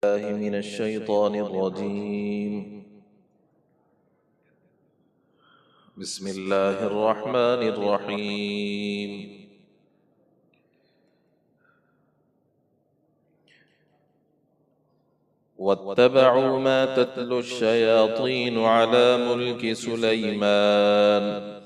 الله من الشيطان الرجيم. بسم الله الرحمن الرحيم. واتبعوا ما تتلو الشياطين على ملك سليمان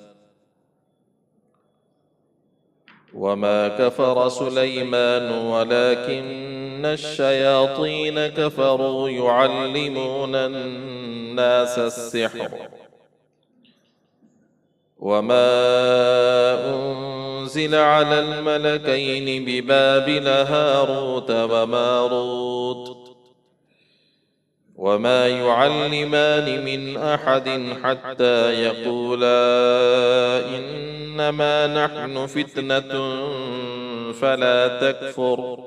وما كفر سليمان ولكن الشياطين كفروا يعلمون الناس السحر وما أنزل على الملكين ببابل هاروت وماروت وما يعلمان من أحد حتى يقولا إنما نحن فتنة فلا تكفر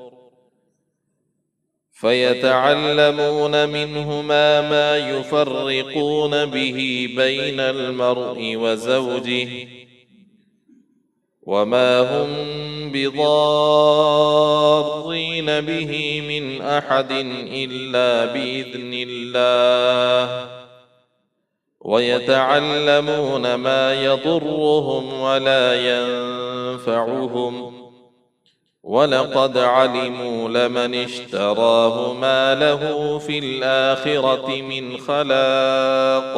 فيتعلمون منهما ما يفرقون به بين المرء وزوجه وما هم بضارين به من أحد إلا بإذن الله ويتعلمون ما يضرهم ولا ينفعهم ولقد علموا لمن اشتراه ما له في الآخرة من خلاق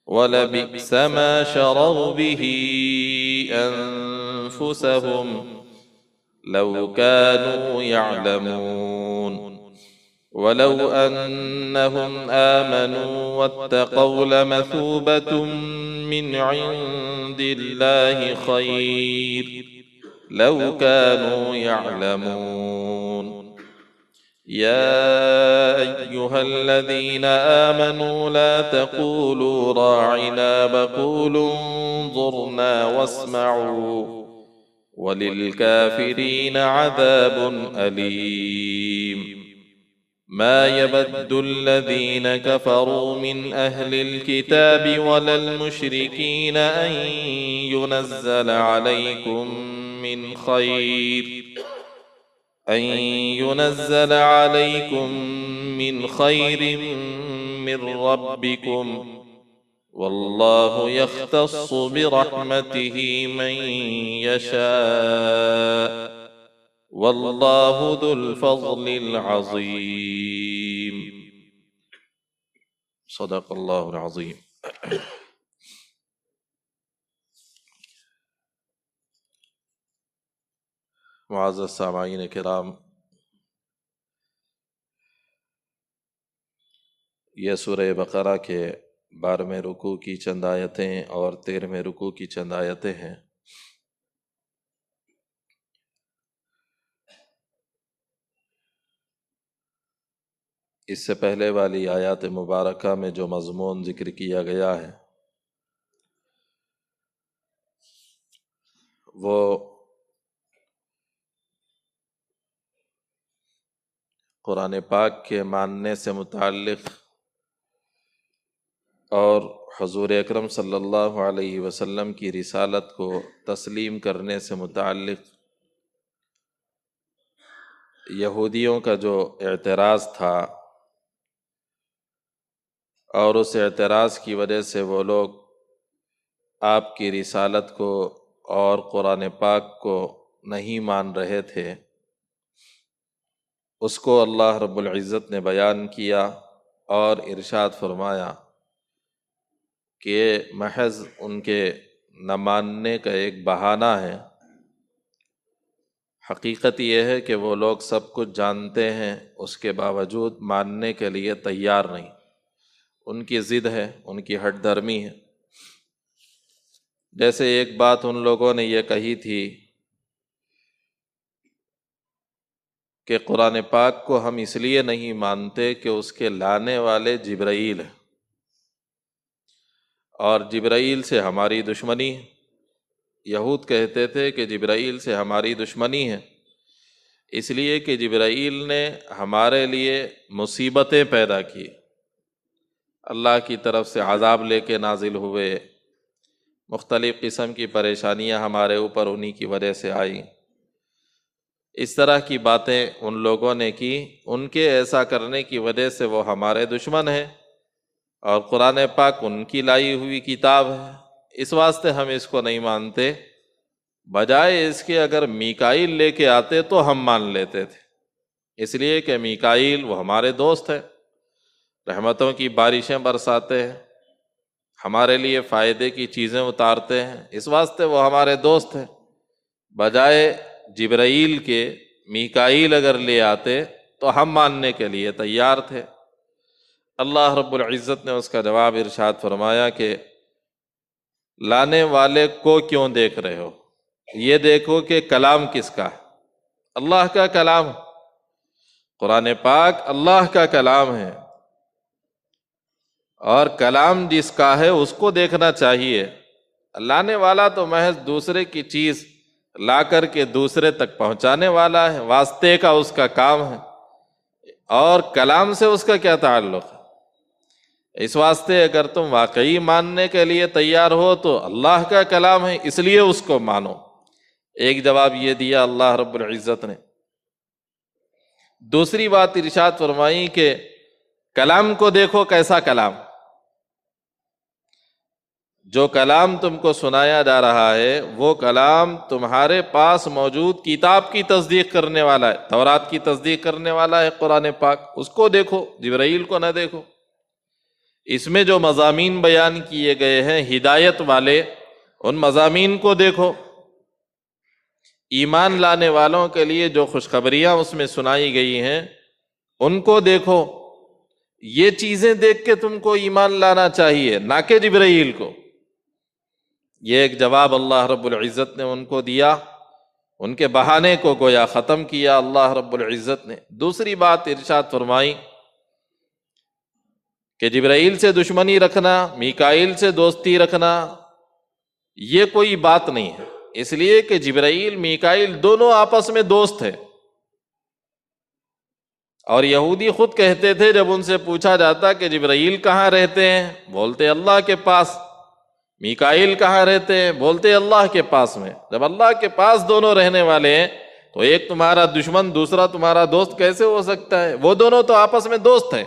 ولبئس ما شروا به أنفسهم لو كانوا يعلمون ولو أنهم آمنوا واتقوا لمثوبة من عند الله خير لو كانوا يعلمون يا أيها الذين آمنوا لا تقولوا راعنا وقولوا انظرنا واسمعوا وللكافرين عذاب أليم ما يبد الذين كفروا من أهل الكتاب ولا المشركين أن ينزل عليكم من خير من ربكم والله يختص برحمته من يشاء والله ذو الفضل العظيم. صدق اللہ العظیم. معزز سامعین کرام، یہ سورہ بقرہ کے 12ویں رکوع کی چند آیتیں اور 13ویں رکوع کی چند آیتیں ہیں۔ اس سے پہلے والی آیات مبارکہ میں جو مضمون ذکر کیا گیا ہے وہ قرآن پاک کے ماننے سے متعلق اور حضور اکرم صلی اللہ علیہ وسلم کی رسالت کو تسلیم کرنے سے متعلق یہودیوں کا جو اعتراض تھا اور اس اعتراض کی وجہ سے وہ لوگ آپ کی رسالت کو اور قرآن پاک کو نہیں مان رہے تھے، اس کو اللہ رب العزت نے بیان کیا اور ارشاد فرمایا کہ محض ان کے نہ ماننے کا ایک بہانہ ہے۔ حقیقت یہ ہے کہ وہ لوگ سب کچھ جانتے ہیں، اس کے باوجود ماننے کے لیے تیار نہیں، ان کی ضد ہے، ان کی ہٹ درمی ہے۔ جیسے ایک بات ان لوگوں نے یہ کہی تھی کہ قرآن پاک کو ہم اس لیے نہیں مانتے کہ اس کے لانے والے جبرائیل ہیں اور جبرائیل سے ہماری دشمنی ہے۔ یہود کہتے تھے کہ جبرائیل سے ہماری دشمنی ہے، اس لیے کہ جبرائیل نے ہمارے لیے مصیبتیں پیدا کی، اللہ کی طرف سے عذاب لے کے نازل ہوئے، مختلف قسم کی پریشانیاں ہمارے اوپر انہی کی وجہ سے آئیں۔ اس طرح کی باتیں ان لوگوں نے کی، ان کے ایسا کرنے کی وجہ سے وہ ہمارے دشمن ہیں، اور قرآن پاک ان کی لائی ہوئی کتاب ہے، اس واسطے ہم اس کو نہیں مانتے۔ بجائے اس کے اگر میکائیل لے کے آتے تو ہم مان لیتے تھے، اس لیے کہ میکائیل وہ ہمارے دوست ہیں، رحمتوں کی بارشیں برساتے ہیں، ہمارے لیے فائدے کی چیزیں اتارتے ہیں، اس واسطے وہ ہمارے دوست ہیں۔ بجائے جبرائیل کے میکائیل اگر لے آتے تو ہم ماننے کے لیے تیار تھے۔ اللہ رب العزت نے اس کا جواب ارشاد فرمایا کہ لانے والے کو کیوں دیکھ رہے ہو، یہ دیکھو کہ کلام کس کا ہے، اللہ کا کلام، قرآن پاک اللہ کا کلام ہے، اور کلام جس کا ہے اس کو دیکھنا چاہیے۔ لانے والا تو محض دوسرے کی چیز لا کر کے دوسرے تک پہنچانے والا ہے، واسطے کا اس کا کام ہے، اور کلام سے اس کا کیا تعلق ہے؟ اس واسطے اگر تم واقعی ماننے کے لیے تیار ہو تو اللہ کا کلام ہے، اس لیے اس کو مانو۔ ایک جواب یہ دیا اللہ رب العزت نے۔ دوسری بات ارشاد فرمائی کہ کلام کو دیکھو کیسا کلام، جو کلام تم کو سنایا جا رہا ہے وہ کلام تمہارے پاس موجود کتاب کی تصدیق کرنے والا ہے، تورات کی تصدیق کرنے والا ہے قرآن پاک، اس کو دیکھو، جبرائیل کو نہ دیکھو۔ اس میں جو مضامین بیان کیے گئے ہیں ہدایت والے، ان مضامین کو دیکھو۔ ایمان لانے والوں کے لیے جو خوشخبریاں اس میں سنائی گئی ہیں ان کو دیکھو۔ یہ چیزیں دیکھ کے تم کو ایمان لانا چاہیے، نہ کہ جبرائیل کو۔ یہ ایک جواب اللہ رب العزت نے ان کو دیا، ان کے بہانے کو گویا ختم کیا اللہ رب العزت نے۔ دوسری بات ارشاد فرمائی کہ جبرائیل سے دشمنی رکھنا، میکائیل سے دوستی رکھنا، یہ کوئی بات نہیں ہے، اس لیے کہ جبرائیل میکائیل دونوں آپس میں دوست ہیں۔ اور یہودی خود کہتے تھے جب ان سے پوچھا جاتا کہ جبرائیل کہاں رہتے ہیں، بولتے اللہ کے پاس۔ میکائیل کہاں رہتے ہیں، بولتے اللہ کے پاس میں۔ جب اللہ کے پاس دونوں رہنے والے ہیں تو ایک تمہارا دشمن دوسرا تمہارا دوست کیسے ہو سکتا ہے؟ وہ دونوں تو آپس میں دوست ہیں۔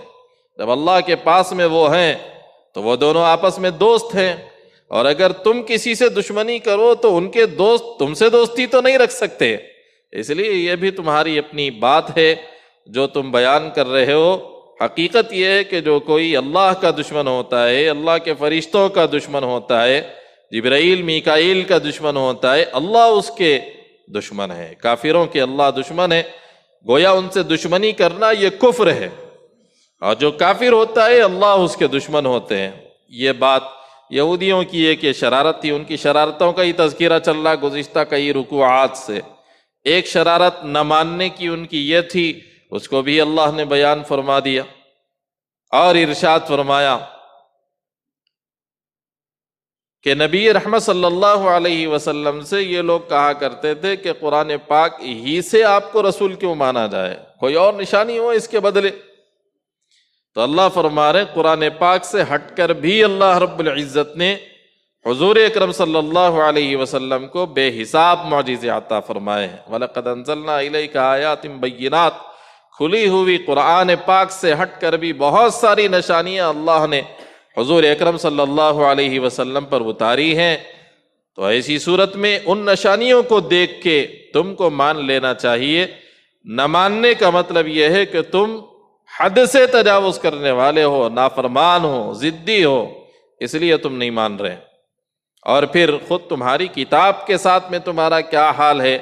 جب اللہ کے پاس میں وہ ہیں تو وہ دونوں آپس میں دوست ہیں، اور اگر تم کسی سے دشمنی کرو تو ان کے دوست تم سے دوستی تو نہیں رکھ سکتے، اس لیے یہ بھی تمہاری اپنی بات ہے جو تم بیان کر رہے ہو۔ حقیقت یہ ہے کہ جو کوئی اللہ کا دشمن ہوتا ہے، اللہ کے فرشتوں کا دشمن ہوتا ہے، جبرائیل میکائیل کا دشمن ہوتا ہے، اللہ اس کے دشمن ہے۔ کافروں کے اللہ دشمن ہے، گویا ان سے دشمنی کرنا یہ کفر ہے، اور جو کافر ہوتا ہے اللہ اس کے دشمن ہوتے ہیں۔ یہ بات یہودیوں کی ایک یہ شرارت تھی، ان کی شرارتوں کا ہی تذکرہ چل رہا گزشتہ کئی رکوعات سے۔ ایک شرارت نہ ماننے کی ان کی یہ تھی، اس کو بھی اللہ نے بیان فرما دیا، اور ارشاد فرمایا کہ نبی رحمت صلی اللہ علیہ وسلم سے یہ لوگ کہا کرتے تھے کہ قرآن پاک ہی سے آپ کو رسول کیوں مانا جائے، کوئی اور نشانی ہو اس کے بدلے۔ تو اللہ فرما رہے قرآن پاک سے ہٹ کر بھی اللہ رب العزت نے حضور اکرم صلی اللہ علیہ وسلم کو بے حساب معجزے عطا فرمائے ہیں۔ وَلَقَدْ أَنزَلْنَا إِلَيْكَ آيَاتٍ بَيِّنَاتٍ، کھلی ہوئی قرآن پاک سے ہٹ کر بھی بہت ساری نشانیاں اللہ نے حضور اکرم صلی اللہ علیہ وسلم پر اتاری ہیں۔ تو ایسی صورت میں ان نشانیوں کو دیکھ کے تم کو مان لینا چاہیے۔ نہ ماننے کا مطلب یہ ہے کہ تم حد سے تجاوز کرنے والے ہو، نافرمان ہو، ضدی ہو، اس لیے تم نہیں مان رہے۔ اور پھر خود تمہاری کتاب کے ساتھ میں تمہارا کیا حال ہے؟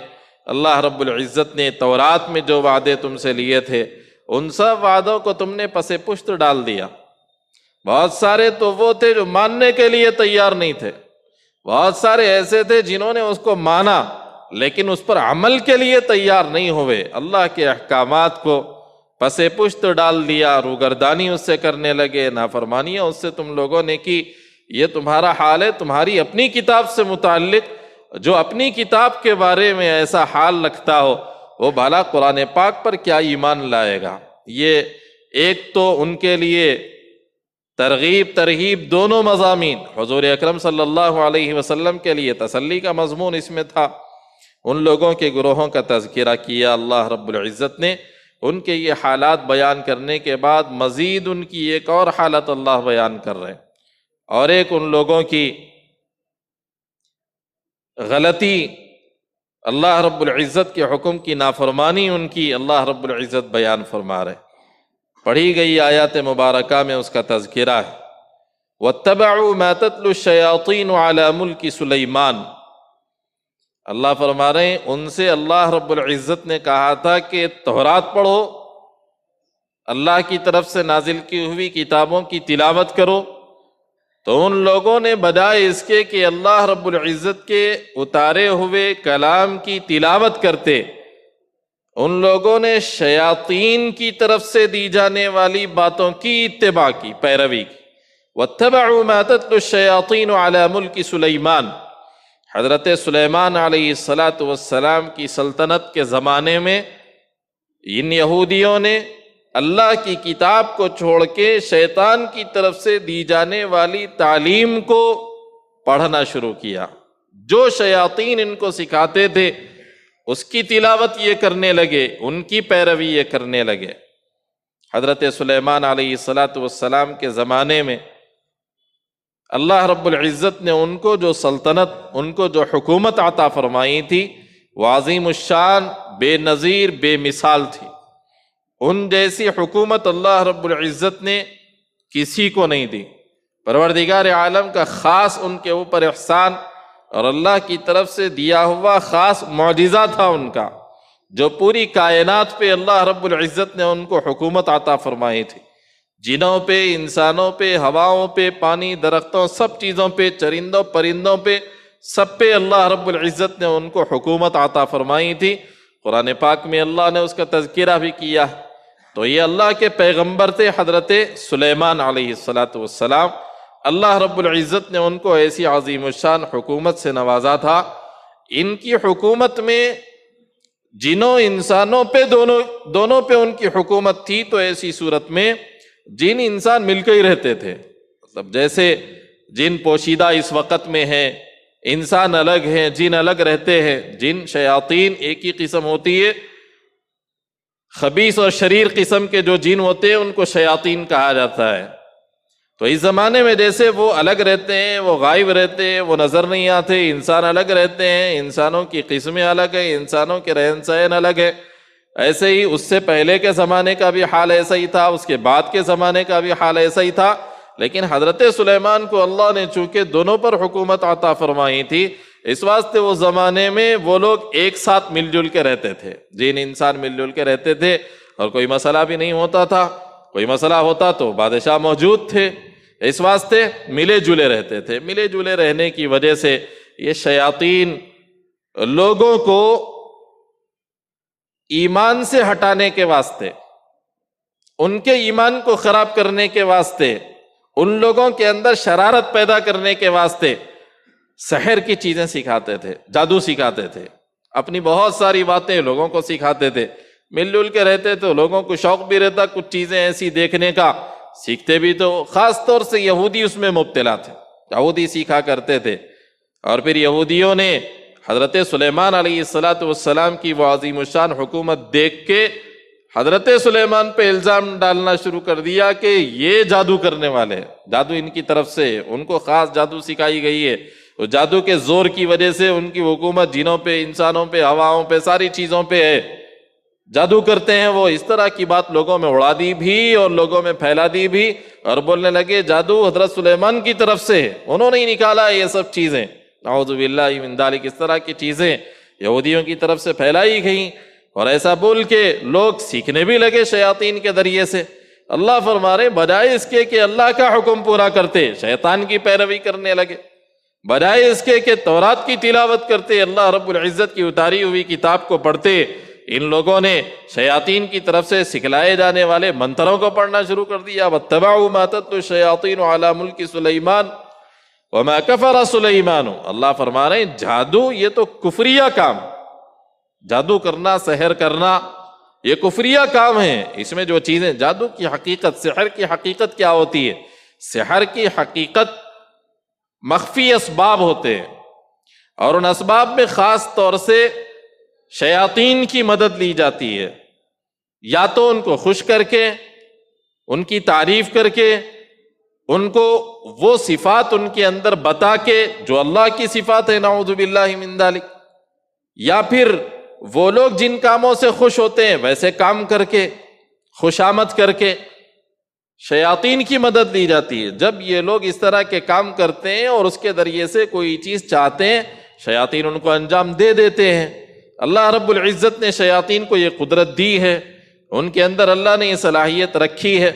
اللہ رب العزت نے تورات میں جو وعدے تم سے لیے تھے ان سب وعدوں کو تم نے پس پشت ڈال دیا۔ بہت سارے تو وہ تھے جو ماننے کے لیے تیار نہیں تھے، بہت سارے ایسے تھے جنہوں نے اس کو مانا لیکن اس پر عمل کے لیے تیار نہیں ہوئے، اللہ کے احکامات کو پس پشت ڈال دیا، روگردانی اس سے کرنے لگے، نافرمانیاں اس سے تم لوگوں نے کی۔ یہ تمہارا حال ہے تمہاری اپنی کتاب سے متعلق۔ جو اپنی کتاب کے بارے میں ایسا حال رکھتا ہو وہ بھلا قرآن پاک پر کیا ایمان لائے گا؟ یہ ایک تو ان کے لیے ترغیب ترہیب دونوں مضامین، حضور اکرم صلی اللہ علیہ وسلم کے لیے تسلی کا مضمون اس میں تھا، ان لوگوں کے گروہوں کا تذکرہ کیا اللہ رب العزت نے۔ ان کے یہ حالات بیان کرنے کے بعد مزید ان کی ایک اور حالت اللہ بیان کر رہے ہیں، اور ایک ان لوگوں کی غلطی، اللہ رب العزت کے حکم کی نافرمانی ان کی اللہ رب العزت بیان فرما رہے۔ پڑھی گئی آیات مبارکہ میں اس کا تذکرہ ہے۔ وَاتَّبَعُوا مَا تَتْلُو الشَّيَاطِينُ عَلَى مُلْكِ سُلَيْمَانَ، اللہ فرما رہے ہیں ان سے اللہ رب العزت نے کہا تھا کہ تورات پڑھو، اللہ کی طرف سے نازل کی ہوئی کتابوں کی تلاوت کرو، تو ان لوگوں نے بجائے اس کے کہ اللہ رب العزت کے اتارے ہوئے کلام کی تلاوت کرتے، ان لوگوں نے شیاطین کی طرف سے دی جانے والی باتوں کی اتباع کی، پیروی کی۔ وَاتَّبَعُوا مَا تَتْلُو الشَّيَاطِينُ عَلَى مُلْكِ سُلَيْمَانَ، حضرت سلیمان علیہ السلام کی سلطنت کے زمانے میں ان یہودیوں نے اللہ کی کتاب کو چھوڑ کے شیطان کی طرف سے دی جانے والی تعلیم کو پڑھنا شروع کیا۔ جو شیاطین ان کو سکھاتے تھے اس کی تلاوت یہ کرنے لگے، ان کی پیروی یہ کرنے لگے۔ حضرت سلیمان علیہ السلام کے زمانے میں اللہ رب العزت نے ان کو جو سلطنت، ان کو جو حکومت عطا فرمائی تھی، وہ عظیم الشان، بے نظیر، بے مثال تھی۔ ان جیسی حکومت اللہ رب العزت نے کسی کو نہیں دی۔ پروردگار عالم کا خاص ان کے اوپر احسان اور اللہ کی طرف سے دیا ہوا خاص معجزہ تھا ان کا، جو پوری کائنات پہ اللہ رب العزت نے ان کو حکومت عطا فرمائی تھی۔ جنوں پہ، انسانوں پہ، ہواؤں پہ، پانی، درختوں، سب چیزوں پہ، چرندوں پرندوں پہ، سب پہ اللہ رب العزت نے ان کو حکومت عطا فرمائی تھی۔ قرآن پاک میں اللہ نے اس کا تذکرہ بھی کیا۔ تو یہ اللہ کے پیغمبر تھے حضرت سلیمان علیہ السلام۔ اللہ رب العزت نے ان کو ایسی عظیم الشان حکومت سے نوازا تھا۔ ان کی حکومت میں جنوں انسانوں پہ دونوں پہ ان کی حکومت تھی، تو ایسی صورت میں جن انسان مل کے ہی رہتے تھے، مطلب جیسے جن پوشیدہ اس وقت میں ہیں، انسان الگ ہیں، جن الگ رہتے ہیں۔ جن شیاطین ایک ہی قسم ہوتی ہے، خبیث اور شریر قسم کے جو جن ہوتے ہیں ان کو شیاطین کہا جاتا ہے۔ تو اس زمانے میں جیسے وہ الگ رہتے ہیں، وہ غائب رہتے ہیں، وہ نظر نہیں آتے، انسان الگ رہتے ہیں، انسانوں کی قسمیں الگ ہیں، انسانوں کے رہن سہن الگ ہے، ایسے ہی اس سے پہلے کے زمانے کا بھی حال ایسا ہی تھا، اس کے بعد کے زمانے کا بھی حال ایسا ہی تھا۔ لیکن حضرت سلیمان کو اللہ نے چونکہ دونوں پر حکومت عطا فرمائی تھی، اس واسطے وہ زمانے میں وہ لوگ ایک ساتھ مل جل کے رہتے تھے، جن انسان مل جل کے رہتے تھے، اور کوئی مسئلہ بھی نہیں ہوتا تھا۔ کوئی مسئلہ ہوتا تو بادشاہ موجود تھے، اس واسطے ملے جلے رہتے تھے۔ ملے جلے رہنے کی وجہ سے یہ شیاطین لوگوں کو ایمان سے ہٹانے کے واسطے، ان کے ایمان کو خراب کرنے کے واسطے، ان لوگوں کے اندر شرارت پیدا کرنے کے واسطے سحر کی چیزیں سکھاتے تھے، جادو سکھاتے تھے، اپنی بہت ساری باتیں لوگوں کو سکھاتے تھے۔ مل جل کے رہتے تو لوگوں کو شوق بھی رہتا کچھ چیزیں ایسی دیکھنے کا، سیکھتے بھی تو خاص طور سے یہودی اس میں مبتلا تھے، یہودی سیکھا کرتے تھے۔ اور پھر یہودیوں نے حضرت سلیمان علیہ السلام کی وہ عظیم الشان حکومت دیکھ کے حضرت سلیمان پہ الزام ڈالنا شروع کر دیا کہ یہ جادو کرنے والے ہیں، جادو ان کی طرف سے، ان کو خاص جادو سکھائی گئی ہے، وہ جادو کے زور کی وجہ سے ان کی حکومت جنوں پہ، انسانوں پہ، ہواؤں پہ، ساری چیزوں پہ ہے، جادو کرتے ہیں وہ۔ اس طرح کی بات لوگوں میں اڑا دی بھی اور لوگوں میں پھیلا دی بھی، اور بولنے لگے جادو حضرت سلیمان کی طرف سے ہے، انہوں نے ہی نکالا یہ سب چیزیں، نعوذ باللہ من ذالک۔ اس طرح کی چیزیں یہودیوں کی طرف سے پھیلائی گئیں، اور ایسا بول کے لوگ سیکھنے بھی لگے شیاطین کے ذریعے سے۔ اللہ فرما رہے بجائے اس کے کہ اللہ کا حکم پورا کرتے، شیطان کی پیروی کرنے لگے۔ بجائے اس کے کہ تورات کی تلاوت کرتے، اللہ رب العزت کی اتاری ہوئی کتاب کو پڑھتے، ان لوگوں نے شیاطین کی طرف سے سکھلائے جانے والے منتروں کو پڑھنا شروع کر دیا۔ وَاتَّبَعُوا مَا تَتْلُو الشَّيَاطِينُ عَلَى مُلْكِ سُلَيْمَانَ وَمَا كَفَرَ سُلَيْمَانُ۔ اللہ فرما رہے ہیں جادو یہ تو کفریہ کام، جادو کرنا، سحر کرنا، یہ کفریہ کام ہے۔ اس میں جو چیزیں، جادو کی حقیقت، سحر کی حقیقت کیا ہوتی ہے؟ سحر کی حقیقت مخفی اسباب ہوتے ہیں، اور ان اسباب میں خاص طور سے شیاطین کی مدد لی جاتی ہے، یا تو ان کو خوش کر کے، ان کی تعریف کر کے، ان کو وہ صفات ان کے اندر بتا کے جو اللہ کی صفات ہے، نعوذ باللہ من ذالک، یا پھر وہ لوگ جن کاموں سے خوش ہوتے ہیں ویسے کام کر کے، خوشامد کر کے شیاطین کی مدد لی جاتی ہے۔ جب یہ لوگ اس طرح کے کام کرتے ہیں اور اس کے ذریعے سے کوئی چیز چاہتے ہیں، شیاطین ان کو انجام دے دیتے ہیں۔ اللہ رب العزت نے شیاطین کو یہ قدرت دی ہے، ان کے اندر اللہ نے یہ صلاحیت رکھی ہے۔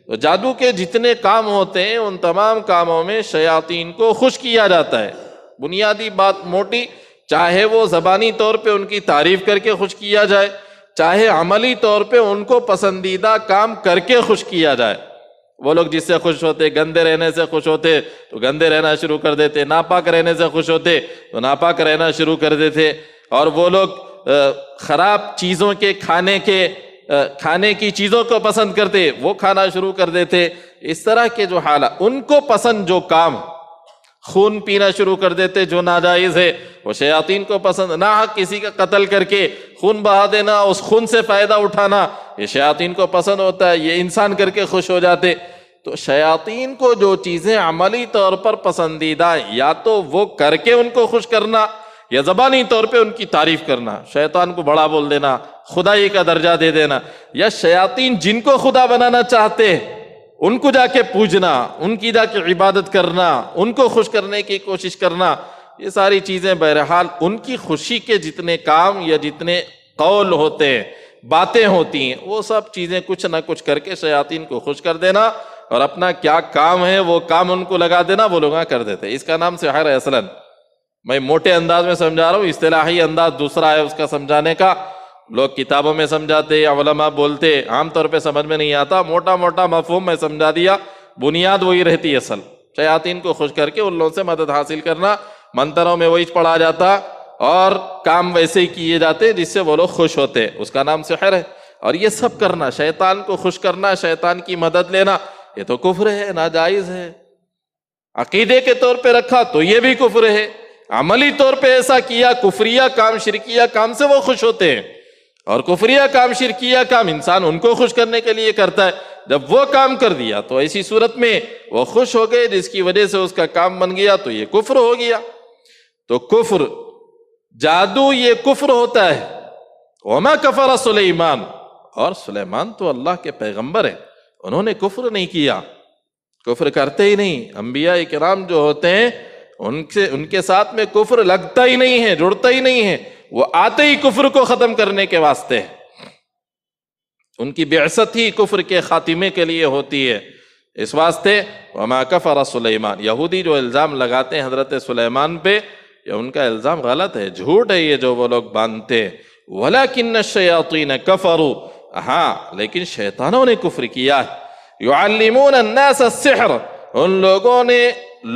تو جادو کے جتنے کام ہوتے ہیں ان تمام کاموں میں شیاطین کو خوش کیا جاتا ہے۔ بنیادی بات موٹی، چاہے وہ زبانی طور پہ ان کی تعریف کر کے خوش کیا جائے، چاہے عملی طور پہ ان کو پسندیدہ کام کر کے خوش کیا جائے۔ وہ لوگ جس سے خوش ہوتے، گندے رہنے سے خوش ہوتے تو گندے رہنا شروع کر دیتے، ناپاک رہنے سے خوش ہوتے تو ناپاک رہنا شروع کر دیتے، اور وہ لوگ خراب چیزوں کے کھانے کی چیزوں کو پسند کرتے، وہ کھانا شروع کر دیتے۔ اس طرح کے جو حالات، ان کو پسند جو کام، خون پینا شروع کر دیتے جو ناجائز ہے، وہ شیاطین کو پسند، ناحق کسی کا قتل کر کے خون بہا دینا، اس خون سے فائدہ اٹھانا، یہ شیاطین کو پسند ہوتا ہے، یہ انسان کر کے خوش ہو جاتے۔ تو شیاطین کو جو چیزیں عملی طور پر پسندیدہ، یا تو وہ کر کے ان کو خوش کرنا، یا زبانی طور پہ ان کی تعریف کرنا، شیطان کو بڑا بول دینا، خدائی کا درجہ دے دینا، یا شیاطین جن کو خدا بنانا چاہتے ان کو جا کے پوجنا، ان کی جا کے عبادت کرنا، ان کو خوش کرنے کی کوشش کرنا، یہ ساری چیزیں بہرحال ان کی خوشی کے جتنے کام یا جتنے قول ہوتے ہیں، باتیں ہوتی ہیں، وہ سب چیزیں کچھ نہ کچھ کر کے شیاطین کو خوش کر دینا، اور اپنا کیا کام ہے وہ کام ان کو لگا دینا، وہ لوگ کر دیتے۔ اس کا نام سحر ہے اصلاً۔ میں موٹے انداز میں سمجھا رہا ہوں، اصطلاحی انداز دوسرا ہے اس کا سمجھانے کا۔ لوگ کتابوں میں سمجھاتے یا علماء بولتے، عام طور پہ سمجھ میں نہیں آتا، موٹا موٹا مفہوم میں سمجھا دیا، بنیاد وہی رہتی ہے اصل۔ شیاطین کو خوش کر کے ان لوگوں سے مدد حاصل کرنا، منتروں میں وہی پڑھا جاتا اور کام ویسے ہی کیے جاتے جس سے وہ لوگ خوش ہوتے، اس کا نام سحر ہے۔ اور یہ سب کرنا، شیطان کو خوش کرنا، شیطان کی مدد لینا، یہ تو کفر ہے، ناجائز ہے۔ عقیدے کے طور پہ رکھا تو یہ بھی کفر ہے، عملی طور پہ ایسا کیا، کفریہ کام، شرکیہ کام سے وہ خوش ہوتے ہیں، اور کفریہ کام، شرکیہ کام انسان ان کو خوش کرنے کے لیے کرتا ہے۔ جب وہ کام کر دیا تو ایسی صورت میں وہ خوش ہو گئے، جس کی وجہ سے اس کا کام بن گیا، تو یہ کفر ہو گیا۔ تو کفر، جادو یہ کفر ہوتا ہے۔ وما کفر سلیمان، اور سلیمان تو اللہ کے پیغمبر ہیں، انہوں نے کفر نہیں کیا، کفر کرتے ہی نہیں۔ انبیاء کرام جو ہوتے ہیں ان کے ساتھ میں کفر لگتا ہی نہیں ہے، جڑتا ہی نہیں ہے، وہ آتے ہی کفر کو ختم کرنے کے واسطے، ان کی بعثت ہی کفر کے خاتمے کے لیے ہوتی ہے۔ اس واسطے وما کفر سلیمان، یہودی جو الزام لگاتے ہیں حضرت سلیمان پہ، یہ ان کا الزام غلط ہے، جھوٹ ہے یہ جو وہ لوگ باندھتے ہیں۔ وَلَكِنَّ الشَّيَاطِينَ كَفَرُوا، ہاں لیکن شیطانوں نے کفر کیا ہے۔ يُعَلِّمُونَ النَّاسَ السِّحْرَ، ان لوگوں نے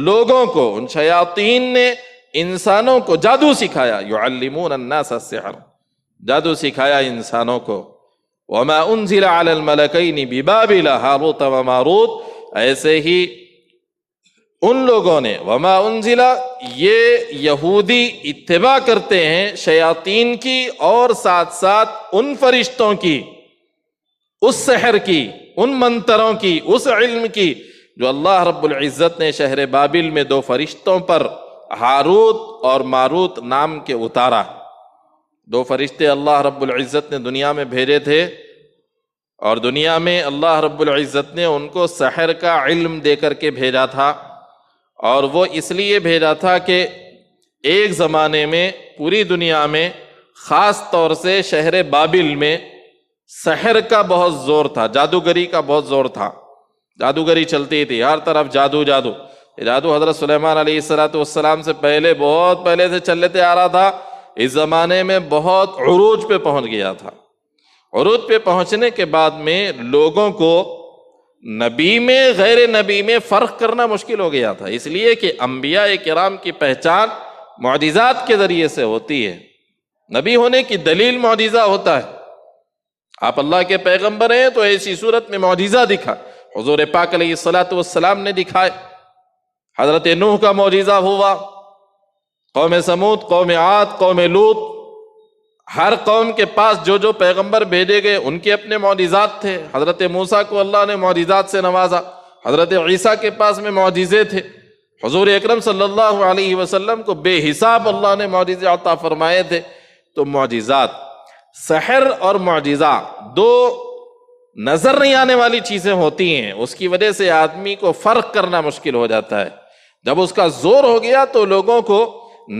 لوگوں کو، ان شیاطین نے انسانوں کو جادو سکھایا۔ يُعَلِّمُونَ النَّاسَ السِّحْرَ، جادو سکھایا انسانوں کو۔ وَمَا أُنزِلَ عَلَى الْمَلَكَيْنِ بِبَابِلَ هَارُوتَ وَمَارُوتَ، ایسے ہی ان لوگوں نے، وما انزل، یہ یہودی اتباع کرتے ہیں شیاطین کی، اور ساتھ ساتھ ان فرشتوں کی، اس سحر کی، ان منتروں کی، اس علم کی جو اللہ رب العزت نے شہر بابل میں 2 فرشتوں پر، ہاروت اور ماروت نام کے اتارا۔ 2 فرشتے اللہ رب العزت نے دنیا میں بھیجے تھے، اور دنیا میں اللہ رب العزت نے ان کو سحر کا علم دے کر کے بھیجا تھا، اور وہ اس لیے بھیجا تھا کہ ایک زمانے میں پوری دنیا میں، خاص طور سے شہر بابل میں سحر کا بہت زور تھا، جادوگری کا بہت زور تھا، جادوگری چلتی تھی، ہر طرف جادو جادو۔ جادو حضرت سلیمان علیہ السلام سے پہلے، بہت پہلے سے چلتے آ رہا تھا، اس زمانے میں بہت عروج پہ پہنچ گیا تھا۔ عروج پہ پہنچنے کے بعد میں لوگوں کو نبی میں غیر نبی میں فرق کرنا مشکل ہو گیا تھا، اس لیے کہ انبیاء کرام کی پہچان معجزات کے ذریعے سے ہوتی ہے، نبی ہونے کی دلیل معجزہ ہوتا ہے۔ آپ اللہ کے پیغمبر ہیں تو ایسی صورت میں معجزہ دکھا، حضور پاک علیہ السلام نے دکھائے۔ حضرت نوح کا معجزہ ہوا، قوم سمود، قوم عاد، قوم لوط، ہر قوم کے پاس جو جو پیغمبر بھیجے گئے ان کے اپنے معجزات تھے. حضرت موسیٰ کو اللہ نے معجزات سے نوازا، حضرت عیسیٰ کے پاس میں معجزے تھے، حضور اکرم صلی اللہ علیہ وسلم کو بے حساب اللہ نے معجزے عطا فرمائے تھے. تو معجزات، سحر اور معجزہ دو نظر نہیں آنے والی چیزیں ہوتی ہیں، اس کی وجہ سے آدمی کو فرق کرنا مشکل ہو جاتا ہے. جب اس کا زور ہو گیا تو لوگوں کو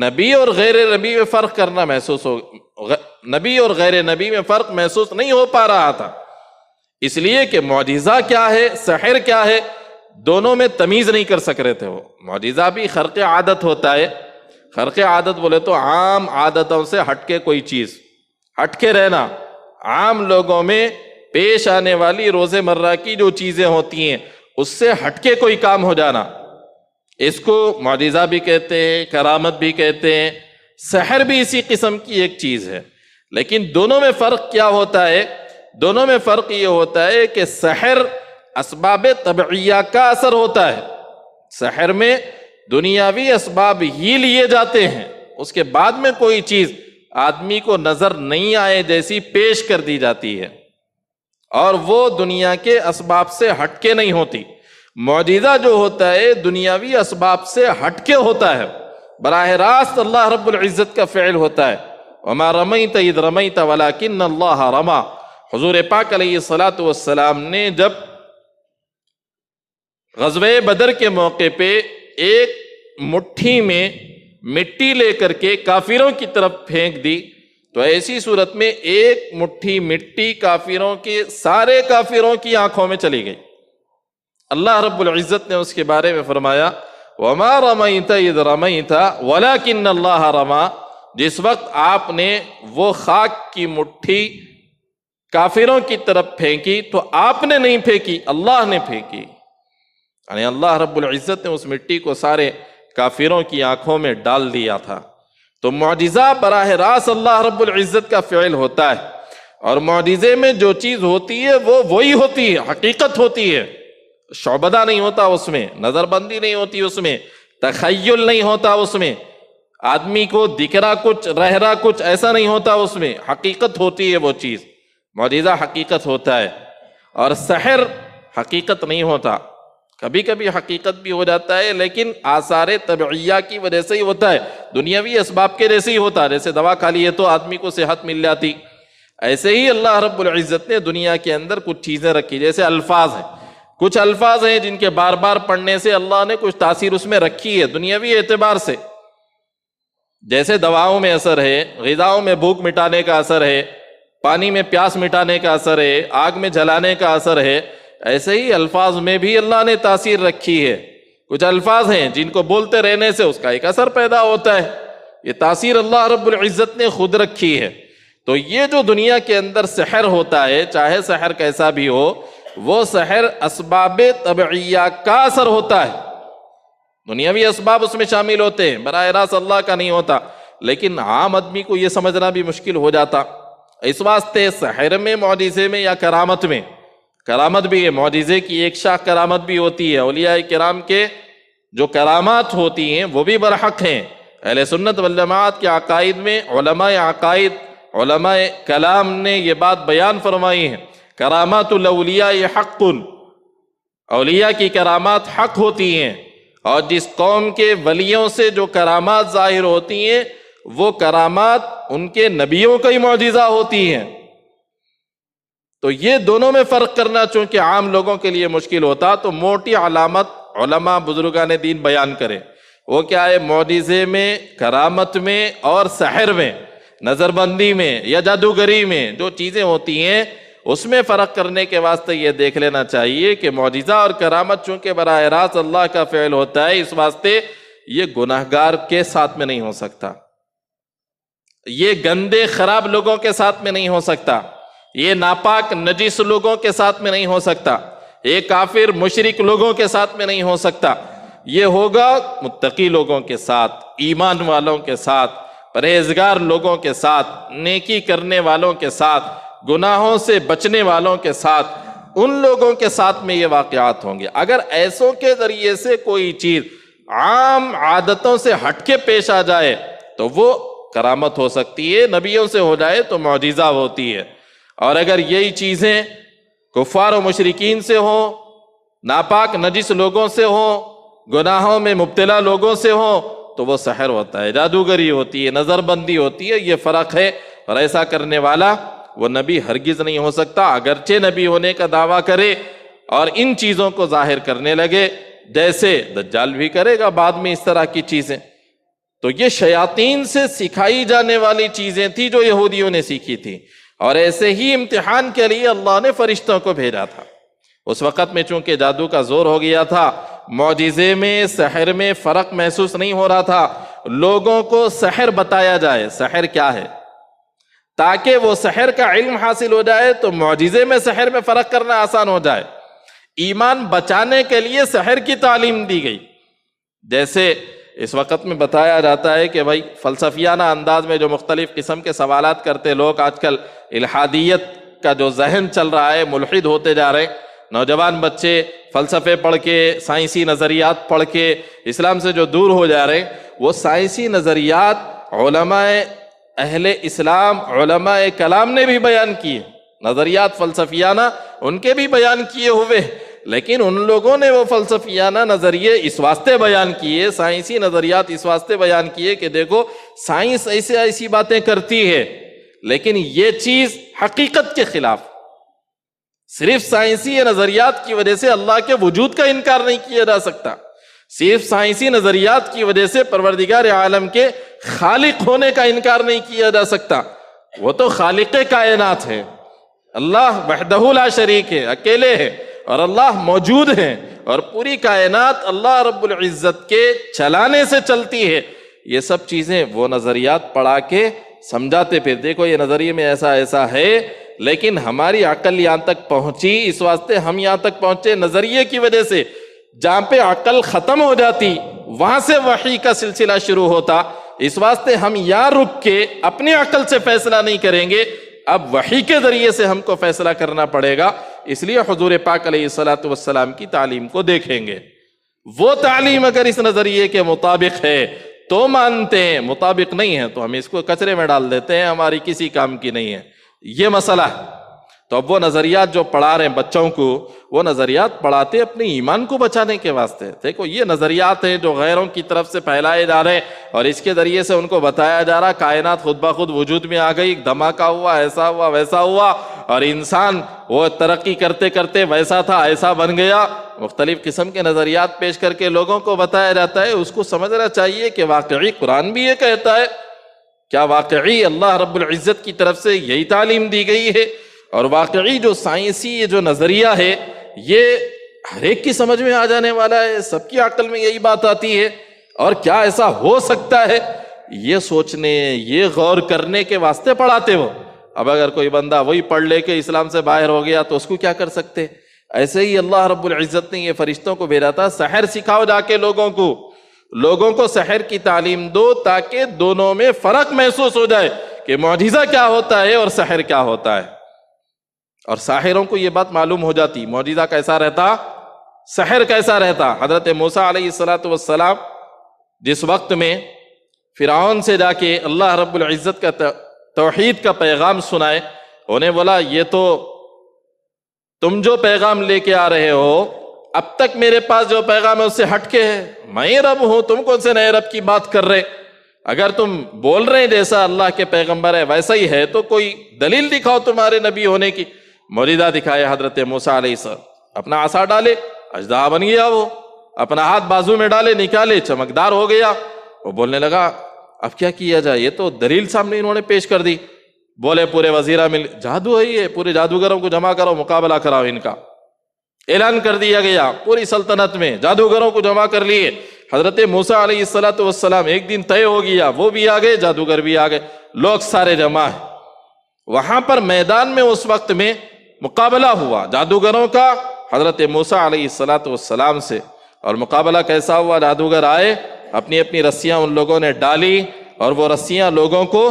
نبی اور غیر نبی میں فرق کرنا نبی اور غیر نبی میں فرق محسوس نہیں ہو پا رہا تھا، اس لیے کہ معجزہ کیا ہے، سحر کیا ہے، دونوں میں تمیز نہیں کر سک رہے تھے. وہ معجزہ بھی خرق عادت ہوتا ہے. خرق عادت بولے تو عام عادتوں سے ہٹ کے کوئی چیز، ہٹ کے رہنا، عام لوگوں میں پیش آنے والی روز مرہ کی جو چیزیں ہوتی ہیں اس سے ہٹ کے کوئی کام ہو جانا، اس کو معجزہ بھی کہتے ہیں، کرامت بھی کہتے ہیں. سحر بھی اسی قسم کی ایک چیز ہے. لیکن دونوں میں فرق کیا ہوتا ہے؟ دونوں میں فرق یہ ہوتا ہے کہ سحر اسباب طبعیہ کا اثر ہوتا ہے. سحر میں دنیاوی اسباب ہی لیے جاتے ہیں، اس کے بعد میں کوئی چیز آدمی کو نظر نہیں آئے جیسی پیش کر دی جاتی ہے، اور وہ دنیا کے اسباب سے ہٹ کے نہیں ہوتی. معجزہ جو ہوتا ہے دنیاوی اسباب سے ہٹ کے ہوتا ہے، براہ راست اللہ رب العزت کا فعل ہوتا ہے. وما رمیت اذ رمیت ولکن اللہ رما. حضور پاک علیہ الصلاۃ والسلام نے جب غزوہ بدر کے موقع پہ ایک مٹھی میں مٹی لے کر کے کافروں کی طرف پھینک دی، تو ایسی صورت میں ایک مٹھی مٹی کافروں کے سارے کافروں کی آنکھوں میں چلی گئی. اللہ رب العزت نے اس کے بارے میں فرمایا وَمَا رَمَيْتَ إِذْ رَمَيْتَ وَلَكِنَّ اللَّهَ رَمَا. جس وقت آپ نے وہ خاک کی مٹھی کافروں کی طرف پھینکی تو آپ نے نہیں پھینکی، اللہ نے پھینکی. یعنی اللہ رب العزت نے اس مٹی کو سارے کافروں کی آنکھوں میں ڈال دیا تھا. تو معجزہ براہ راست اللہ رب العزت کا فعل ہوتا ہے، اور معجزے میں جو چیز ہوتی ہے وہ وہی ہوتی ہے، حقیقت ہوتی ہے. شعبدہ نہیں ہوتا اس میں، نظر بندی نہیں ہوتی اس میں، تخیل نہیں ہوتا اس میں، آدمی کو دکھ رہا کچھ رہ رہا کچھ، ایسا نہیں ہوتا اس میں. حقیقت ہوتی ہے وہ چیز. معجزہ حقیقت ہوتا ہے، اور سحر حقیقت نہیں ہوتا. کبھی کبھی حقیقت بھی ہو جاتا ہے لیکن آثار طبعیہ کی وجہ سے ہی ہوتا ہے، دنیاوی اسباب کے جیسے ہی ہوتا ہے. جیسے دوا کھا لیے تو آدمی کو صحت مل جاتی، ایسے ہی اللہ رب العزت نے دنیا کے اندر کچھ چیزیں رکھی. جیسے الفاظ ہیں، کچھ الفاظ ہیں جن کے بار بار پڑھنے سے اللہ نے کچھ تاثیر اس میں رکھی ہے دنیاوی اعتبار سے. جیسے دواؤں میں اثر ہے، غذاؤں میں بھوک مٹانے کا اثر ہے، پانی میں پیاس مٹانے کا اثر ہے، آگ میں جلانے کا اثر ہے، ایسے ہی الفاظ میں بھی اللہ نے تاثیر رکھی ہے. کچھ الفاظ ہیں جن کو بولتے رہنے سے اس کا ایک اثر پیدا ہوتا ہے، یہ تاثیر اللہ رب العزت نے خود رکھی ہے. تو یہ جو دنیا کے اندر سحر ہوتا ہے، چاہے سحر کیسا بھی ہو، وہ سحر اسباب طبعیہ کا اثر ہوتا ہے. دنیاوی اسباب اس میں شامل ہوتے ہیں، براہ راست اللہ کا نہیں ہوتا. لیکن عام آدمی کو یہ سمجھنا بھی مشکل ہو جاتا. اس واسطے سحر میں، معجزے میں یا کرامت میں، کرامت بھی ہے، معجزے کی ایک شاخ کرامت بھی ہوتی ہے. اولیاء کرام کے جو کرامات ہوتی ہیں وہ بھی برحق ہیں. اہل سنت والجماعت کے عقائد میں علماء عقائد، علماء کلام نے یہ بات بیان فرمائی ہے، کرامات الاولیاء حق، اولیاء کی کرامات حق ہوتی ہیں. اور جس قوم کے ولیوں سے جو کرامات ظاہر ہوتی ہیں وہ کرامات ان کے نبیوں کا ہی معجزہ ہوتی ہیں. تو یہ دونوں میں فرق کرنا چونکہ عام لوگوں کے لیے مشکل ہوتا، تو موٹی علامت علماء بزرگان دین بیان کریں. وہ کیا ہے؟ معجزے میں، کرامت میں اور سحر میں، نظر بندی میں یا جادوگری میں جو چیزیں ہوتی ہیں اس میں فرق کرنے کے واسطے یہ دیکھ لینا چاہیے کہ معجزہ اور کرامت چونکہ براہ راست اللہ کا فعل ہوتا ہے، اس واسطے یہ گناہگار کے ساتھ میں نہیں ہو سکتا، یہ گندے خراب لوگوں کے ساتھ میں نہیں ہو سکتا، یہ ناپاک نجس لوگوں کے ساتھ میں نہیں ہو سکتا، یہ کافر مشرک لوگوں کے ساتھ میں نہیں ہو سکتا. یہ ہوگا متقی لوگوں کے ساتھ، ایمان والوں کے ساتھ، پرہیزگار لوگوں کے ساتھ، نیکی کرنے والوں کے ساتھ، گناہوں سے بچنے والوں کے ساتھ، ان لوگوں کے ساتھ میں یہ واقعات ہوں گے. اگر ایسوں کے ذریعے سے کوئی چیز عام عادتوں سے ہٹ کے پیش آ جائے تو وہ کرامت ہو سکتی ہے، نبیوں سے ہو جائے تو معجزہ ہوتی ہے، اور اگر یہی چیزیں کفار و مشرکین سے ہوں، ناپاک نجس لوگوں سے ہوں، گناہوں میں مبتلا لوگوں سے ہوں، تو وہ سحر ہوتا ہے، جادوگری ہوتی ہے، نظر بندی ہوتی ہے، یہ فرق ہے۔ اور ایسا کرنے والا وہ نبی ہرگز نہیں ہو سکتا، اگرچہ نبی ہونے کا دعویٰ کرے اور ان چیزوں کو ظاہر کرنے لگے، جیسے دجال بھی کرے گا بعد میں اس طرح کی چیزیں۔ تو یہ شیاطین سے سکھائی جانے والی چیزیں تھی جو یہودیوں نے سیکھی تھی، اور ایسے ہی امتحان کے لیے اللہ نے فرشتوں کو بھیجا تھا۔ اس وقت میں چونکہ جادو کا زور ہو گیا تھا، معجزے میں سحر میں فرق محسوس نہیں ہو رہا تھا، لوگوں کو سحر بتایا جائے سحر کیا ہے، تاکہ وہ سحر کا علم حاصل ہو جائے تو معجزے میں سحر میں فرق کرنا آسان ہو جائے۔ ایمان بچانے کے لیے سحر کی تعلیم دی گئی، جیسے اس وقت میں بتایا جاتا ہے کہ بھائی فلسفیانہ انداز میں جو مختلف قسم کے سوالات کرتے لوگ، آج کل الحادیت کا جو ذہن چل رہا ہے، ملحد ہوتے جا رہے ہیں، نوجوان بچے فلسفے پڑھ کے، سائنسی نظریات پڑھ کے اسلام سے جو دور ہو جا رہے ہیں، وہ سائنسی نظریات علماء اہل اسلام، علماء کلام نے بھی بیان کیے، نظریات فلسفیانہ ان کے بھی بیان کیے ہوئے، لیکن ان لوگوں نے وہ فلسفیانہ نظریے اس واسطے بیان کیے، سائنسی نظریات اس واسطے بیان کیے کہ دیکھو سائنس ایسی باتیں کرتی ہے، لیکن یہ چیز حقیقت کے خلاف، صرف سائنسی نظریات کی وجہ سے اللہ کے وجود کا انکار نہیں کیا جا سکتا، صرف سائنسی نظریات کی وجہ سے پروردگار عالم کے خالق ہونے کا انکار نہیں کیا جا سکتا۔ وہ تو خالق کائنات ہے، اللہ وحدہ لا شریک ہے، اکیلے ہے، اور اللہ موجود ہے، اور پوری کائنات اللہ رب العزت کے چلانے سے چلتی ہے۔ یہ سب چیزیں وہ نظریات پڑھا کے سمجھاتے، پھر دیکھو یہ نظریے میں ایسا ہے، لیکن ہماری عقل یہاں تک پہنچی، اس واسطے ہم یہاں تک پہنچے نظریے کی وجہ سے۔ جہاں پہ عقل ختم ہو جاتی وہاں سے وحی کا سلسلہ شروع ہوتا، اس واسطے ہم یہاں رک کے اپنی عقل سے فیصلہ نہیں کریں گے، اب وحی کے ذریعے سے ہم کو فیصلہ کرنا پڑے گا۔ اس لیے حضور پاک علیہ الصلوۃ والسلام کی تعلیم کو دیکھیں گے، وہ تعلیم اگر اس نظریے کے مطابق ہے تو مانتے ہیں، مطابق نہیں ہے تو ہم اس کو کچرے میں ڈال دیتے ہیں، ہماری کسی کام کی نہیں ہے، یہ مسئلہ ہے۔ تو اب وہ نظریات جو پڑھا رہے ہیں بچوں کو، وہ نظریات پڑھاتے اپنے ایمان کو بچانے کے واسطے۔ دیکھو یہ نظریات ہیں جو غیروں کی طرف سے پھیلائے جا رہے ہیں، اور اس کے ذریعے سے ان کو بتایا جا رہا کائنات خود بخود وجود میں آ گئی، دھماکہ ہوا، ایسا ہوا ویسا ہوا، اور انسان وہ ترقی کرتے کرتے ویسا تھا ایسا بن گیا۔ مختلف قسم کے نظریات پیش کر کے لوگوں کو بتایا جاتا ہے، اس کو سمجھنا چاہیے کہ واقعی قرآن بھی یہ کہتا ہے، کیا واقعی اللہ رب العزت کی طرف سے یہی تعلیم دی گئی ہے؟ اور واقعی جو سائنسی یہ جو نظریہ ہے یہ ہر ایک کی سمجھ میں آ جانے والا ہے، سب کی عقل میں یہی بات آتی ہے، اور کیا ایسا ہو سکتا ہے؟ یہ سوچنے، یہ غور کرنے کے واسطے پڑھاتے ہو۔ اب اگر کوئی بندہ وہی پڑھ لے کے اسلام سے باہر ہو گیا تو اس کو کیا کر سکتے؟ ایسے ہی اللہ رب العزت نے یہ فرشتوں کو بھیجا تھا، سحر سکھاؤ جا کے لوگوں کو سحر کی تعلیم دو، تاکہ دونوں میں فرق محسوس ہو جائے کہ معجزہ کیا ہوتا ہے اور سحر کیا ہوتا ہے۔ اور ساحروں کو یہ بات معلوم ہو جاتی، معجزہ کیسا رہتا، سحر کیسا رہتا۔ حضرت موسیٰ علیہ الصلوۃ والسلام جس وقت میں فرعون سے جا کے اللہ رب العزت کا توحید کا پیغام سنائے، انہیں بولا یہ تو تم جو پیغام لے کے آ رہے ہو، اب تک میرے پاس جو پیغام ہے اس سے ہٹ کے ہے، میں رب ہوں، تم کون سے نئے رب کی بات کر رہے؟ اگر تم بول رہے ہیں جیسا اللہ کے پیغمبر ہے ویسا ہی ہے تو کوئی دلیل دکھاؤ تمہارے نبی ہونے کی۔ معجزہ دکھایا حضرت موسیٰ علیہ السلام، اپنا عصا ڈالے اژدہا بن گیا، وہ اپنا ہاتھ بازو میں ڈالے نکالے چمکدار ہو گیا۔ وہ بولنے لگا اب کیا کیا جائے، یہ تو دلیل سامنے انہوں نے پیش کر دی۔ بولے پورے وزیرہ مل، جادو ہے یہ، پورے جادوگروں کو جمع کرو، مقابلہ کراؤ ان کا۔ اعلان کر دیا گیا پوری سلطنت میں، جادوگروں کو جمع کر لیے۔ حضرت موسیٰ علیہ الصلوۃ والسلام ایک دن طے ہو گیا، وہ بھی آ گئے، جادوگر بھی آ گئے، لوگ سارے جمع ہیں وہاں پر میدان میں۔ اس وقت میں مقابلہ ہوا جادوگروں کا حضرت موسیٰ علیہ الصلوۃ والسلام سے، اور مقابلہ کیسا ہوا؟ جادوگر آئے، اپنی اپنی رسیاں ان لوگوں نے ڈالی، اور وہ رسیاں لوگوں کو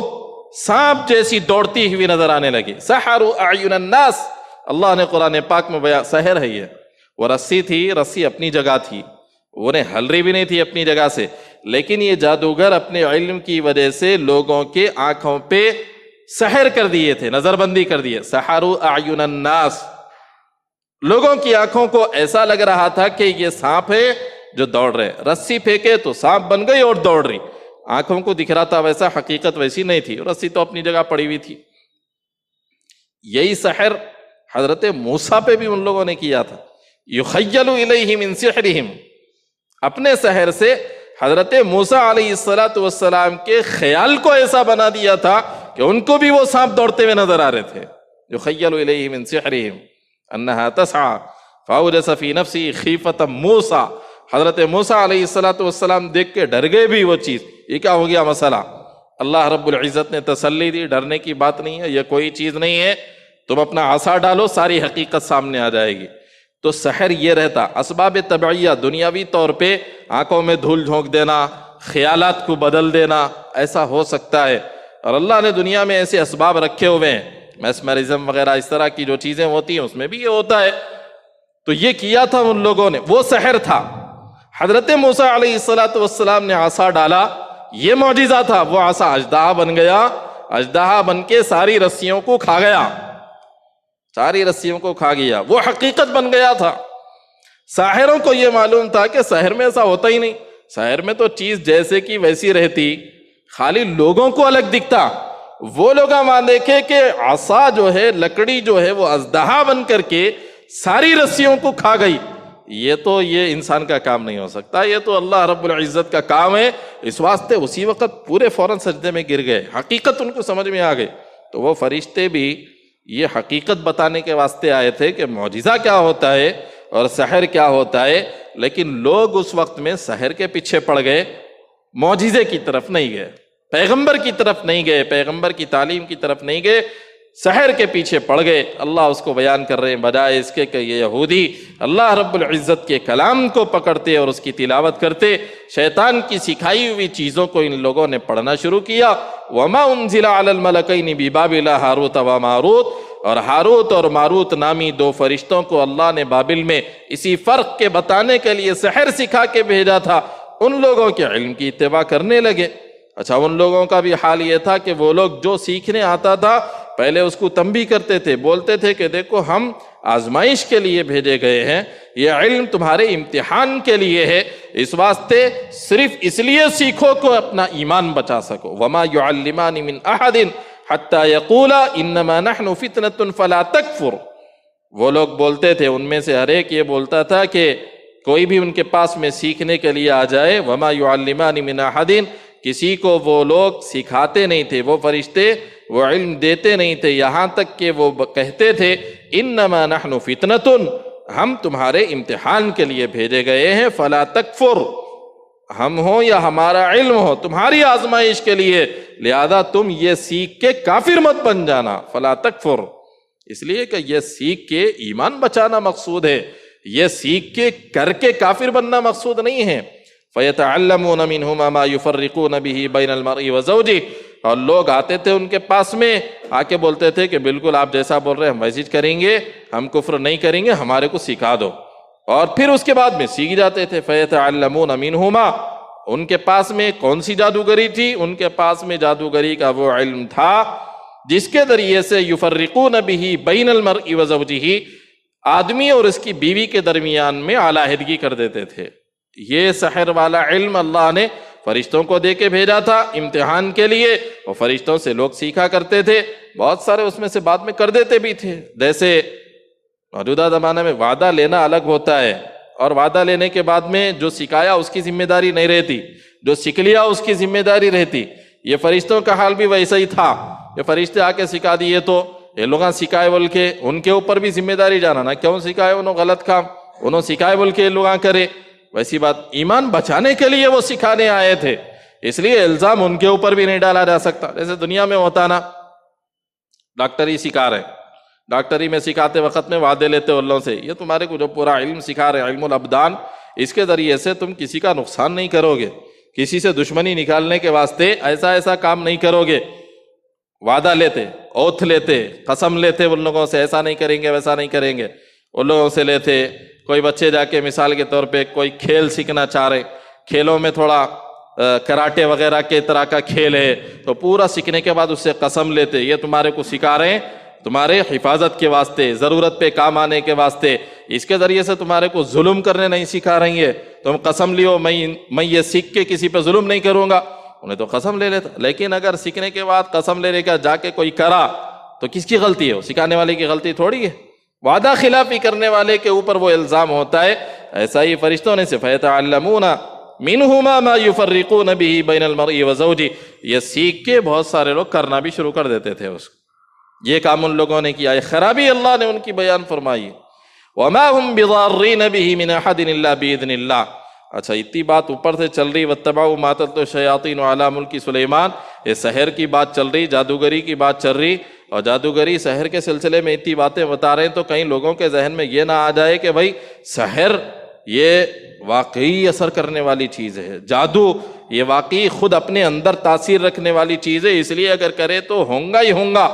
سانپ جیسی دوڑتی ہوئی نظر آنے لگی۔ سحروا اعین الناس، اللہ نے قرآن پاک میں بیان، سحر ہے یہ، وہ رسی تھی، رسی اپنی جگہ تھی، انہیں ہل رہی بھی نہیں تھی اپنی جگہ سے، لیکن یہ جادوگر اپنے علم کی وجہ سے لوگوں کے آنکھوں پہ سحر کر دیے تھے، نظر بندی کر دیے. سحروا اعین الناس، لوگوں کی آنکھوں کو ایسا لگ رہا تھا کہ یہ سانپ ہے جو دوڑ رہے، رسی پھینکے تو سانپ بن گئی اور دوڑ رہی. آنکھوں کو دکھ رہا تھا ویسا، حقیقت ویسی نہیں تھی، رسی تو اپنی جگہ پڑی ہوئی تھی. یہی سحر حضرت موسیٰ پہ بھی ان لوگوں نے کیا تھا. یخیل الیہ من سحرہم، اپنے سحر سے حضرت موسیٰ علیہ السلام کے خیال کو ایسا بنا دیا تھا کہ ان کو بھی وہ سانپ دوڑتے ہوئے نظر آ رہے تھے. یخیل الیہ من سحرہم انہا تسعی فاوجس فی نفسہ خیفۃ موسیٰ، حضرت موسیٰ علیہ السلام دیکھ کے ڈر گئے بھی وہ چیز، یہ کیا ہو گیا مسئلہ. اللہ رب العزت نے تسلی دی، ڈرنے کی بات نہیں ہے، یہ کوئی چیز نہیں ہے، تم اپنا عصا ڈالو ساری حقیقت سامنے آ جائے گی. تو سحر یہ رہتا، اسباب طبعیہ دنیاوی طور پہ آنکھوں میں دھول جھونک دینا، خیالات کو بدل دینا، ایسا ہو سکتا ہے. اور اللہ نے دنیا میں ایسے اسباب رکھے ہوئے ہیں، میسمرزم وغیرہ اس طرح کی جو چیزیں ہوتی ہیں اس میں بھی یہ ہوتا ہے. تو یہ کیا تھا ان لوگوں نے، وہ سحر تھا. حضرت موسیٰ علیہ السلام نے عصا ڈالا، یہ معجزہ تھا. وہ عصا اژدہا بن گیا، اژدہا بن کے ساری رسیوں کو کھا گیا، ساری رسیوں کو کھا گیا، وہ حقیقت بن گیا تھا. ساحروں کو یہ معلوم تھا کہ سحر میں ایسا ہوتا ہی نہیں، سحر میں تو چیز جیسے کی ویسی رہتی، خالی لوگوں کو الگ دکھتا. وہ لوگ مان دیکھے کہ عصا جو ہے، لکڑی جو ہے، وہ اژدہا بن کر کے ساری رسیوں کو کھا گئی. یہ انسان کا کام نہیں ہو سکتا، یہ تو اللہ رب العزت کا کام ہے. اس واسطے اسی وقت پورے فوراً سجدے میں گر گئے، حقیقت ان کو سمجھ میں آ گئی. تو وہ فرشتے بھی یہ حقیقت بتانے کے واسطے آئے تھے کہ معجزہ کیا ہوتا ہے اور سحر کیا ہوتا ہے. لیکن لوگ اس وقت میں سحر کے پیچھے پڑ گئے، معجزے کی طرف نہیں گئے، پیغمبر کی طرف نہیں گئے، پیغمبر کی تعلیم کی طرف نہیں گئے، سحر کے پیچھے پڑ گئے. اللہ اس کو بیان کر رہے ہیں، بجائے اس کے کہ یہ یہودی اللہ رب العزت کے کلام کو پکڑتے اور اس کی تلاوت کرتے، شیطان کی سکھائی ہوئی چیزوں کو ان لوگوں نے پڑھنا شروع کیا. وما انزل علی الملکین ببابل ہاروت و ماروت، اور ہاروت اور ماروت نامی دو فرشتوں کو اللہ نے بابل میں اسی فرق کے بتانے کے لیے سحر سکھا کے بھیجا تھا. ان لوگوں کے علم کی اتباع کرنے لگے. اچھا، ان لوگوں کا بھی حال یہ تھا کہ وہ لوگ جو سیکھنے آتا تھا پہلے اس کو تنبیہ کرتے تھے، بولتے تھے کہ دیکھو ہم آزمائش کے لیے بھیجے گئے ہیں، یہ علم تمہارے امتحان کے لیے ہے، اس واسطے صرف اس لیے سیکھو کہ اپنا ایمان بچا سکو. وما يعلمان من احد حتى يقولا انما نحن فتنة فلا تكفر. وہ لوگ بولتے تھے، ان میں سے ہر ایک یہ بولتا تھا کہ کوئی بھی ان کے پاس میں سیکھنے کے لیے آ جائے، وما يعلمان من احد، کسی کو وہ لوگ سکھاتے نہیں تھے، وہ فرشتے وہ علم دیتے نہیں تھے، یہاں تک کہ وہ کہتے تھے انما نحن فتنة، ہم تمہارے امتحان کے لیے بھیجے گئے ہیں، فلا تکفر، ہم ہو یا ہمارا علم ہو تمہاری آزمائش کے لیے، لہذا تم یہ سیکھ کے کافر مت بن جانا. فلا تکفر، اس لیے کہ یہ سیکھ کے ایمان بچانا مقصود ہے، یہ سیکھ کے کر کے کافر بننا مقصود نہیں ہے. فَيَتَعَلَّمُونَ مِنْهُمَا مَا يُفَرِّقُونَ بِهِ بَيْنَ الْمَرْءِ وَزَوْجِهِ. اور لوگ آتے تھے ان کے پاس میں، آ کے بولتے تھے کہ بالکل آپ جیسا بول رہے ہیں ہم ویسے کریں گے، ہم کفر نہیں کریں گے، ہمارے کو سکھا دو. اور پھر اس کے بعد میں سیکھ جاتے تھے. فَيَتَعَلَّمُونَ مِنْهُمَا، ان کے پاس میں کون سی جادوگری تھی؟ ان کے پاس میں جادوگری کا وہ علم تھا جس کے ذریعے سے یفرقون بہ بین المرء وزوجہ، آدمی اور اس کی بیوی کے درمیان میں علیحدگی کر دیتے تھے. یہ سحر والا علم اللہ نے فرشتوں کو دے کے بھیجا تھا امتحان کے لیے، اور فرشتوں سے لوگ سیکھا کرتے تھے. بہت سارے اس میں سے بعد میں کر دیتے بھی تھے. جیسے موجودہ زمانے میں وعدہ لینا الگ ہوتا ہے، اور وعدہ لینے کے بعد میں جو سکھایا اس کی ذمہ داری نہیں رہتی، جو سیکھ لیا اس کی ذمہ داری رہتی. یہ فرشتوں کا حال بھی ویسا ہی تھا. یہ فرشتے آ کے سکھا دیے تو یہ لوگاں سکھائے بول کے ان کے اوپر بھی ذمہ داری جانا نا، کیوں سکھائے انہوں غلط کام، انہوں سکھائے بول کے لوگاں کرے. ویسی بات ایمان بچانے کے لیے وہ سکھانے آئے تھے، اس لیے الزام ان کے اوپر بھی نہیں ڈالا جا سکتا. جیسے دنیا میں ہوتا نا، ڈاکٹری سکھا رہے، ڈاکٹری میں سکھاتے وقت میں وعدے لیتے والوں سے، یہ تمہارے کو جو پورا علم سکھا رہے علم الابدان، اس کے ذریعے سے تم کسی کا نقصان نہیں کرو گے، کسی سے دشمنی نکالنے کے واسطے ایسا ایسا کام نہیں کرو گے. وعدہ لیتے، اوتھ لیتے، قسم لیتے ان لوگوں سے، ایسا نہیں کریں گے ویسا نہیں کریں گے، ان لوگوں سے لیتے. کوئی بچے جا کے مثال کے طور پہ کوئی کھیل سیکھنا چاہ رہے، کھیلوں میں تھوڑا کراٹے وغیرہ کے طرح کا کھیل ہے، تو پورا سیکھنے کے بعد اس سے قسم لیتے یہ تمہارے کو سکھا رہے ہیں تمہارے حفاظت کے واسطے، ضرورت پہ کام آنے کے واسطے، اس کے ذریعے سے تمہارے کو ظلم کرنے نہیں سکھا رہی ہے، تم قسم لیو میں یہ سیکھ کے کسی پہ ظلم نہیں کروں گا، انہیں تو قسم لے لیتا۔ لیکن اگر سیکھنے کے بعد قسم لینے کا جا کے کوئی کرا تو کس کی غلطی ہے؟ وہ سکھانے والے کی غلطی تھوڑی ہے، وعدہ خلافی کرنے والے کے اوپر وہ الزام ہوتا ہے۔ ایسا ہی فرشتوں نے سے فَيَتَعَلَّمُونَ مِنْهُمَا مَا يُفَرِّقُونَ بِهِ بَيْنَ الْمَرْءِ وَزَوْجِهِ، یہ سیکھ کے بہت سارے لوگ کرنا بھی شروع کر دیتے تھے اس کو، یہ کام ان لوگوں نے کیا، یہ خرابی اللہ نے ان کی بیان فرمائی۔ وَمَا هُمْ بِضَارِّينَ بِهِ مِنْ أَحَدٍ إِلَّا بِإِذْنِ اللَّهِ۔ اچھا اتنی بات اوپر سے چل رہی، وَاتَّبَعُوا مَا تَتْلُو الشَّيَاطِينُ عَلَىٰ مُلْكِ سُلَيْمَانَ، یہ سحر کی بات چل رہی، جادوگری کی بات چل رہی، اور جادوگری سحر کے سلسلے میں اتنی باتیں بتا رہے ہیں تو کئی لوگوں کے ذہن میں یہ نہ آ جائے کہ بھائی سحر یہ واقعی اثر کرنے والی چیز ہے، جادو یہ واقعی خود اپنے اندر تاثیر رکھنے والی چیز ہے، اس لیے اگر کرے تو ہونگا ہی ہونگا،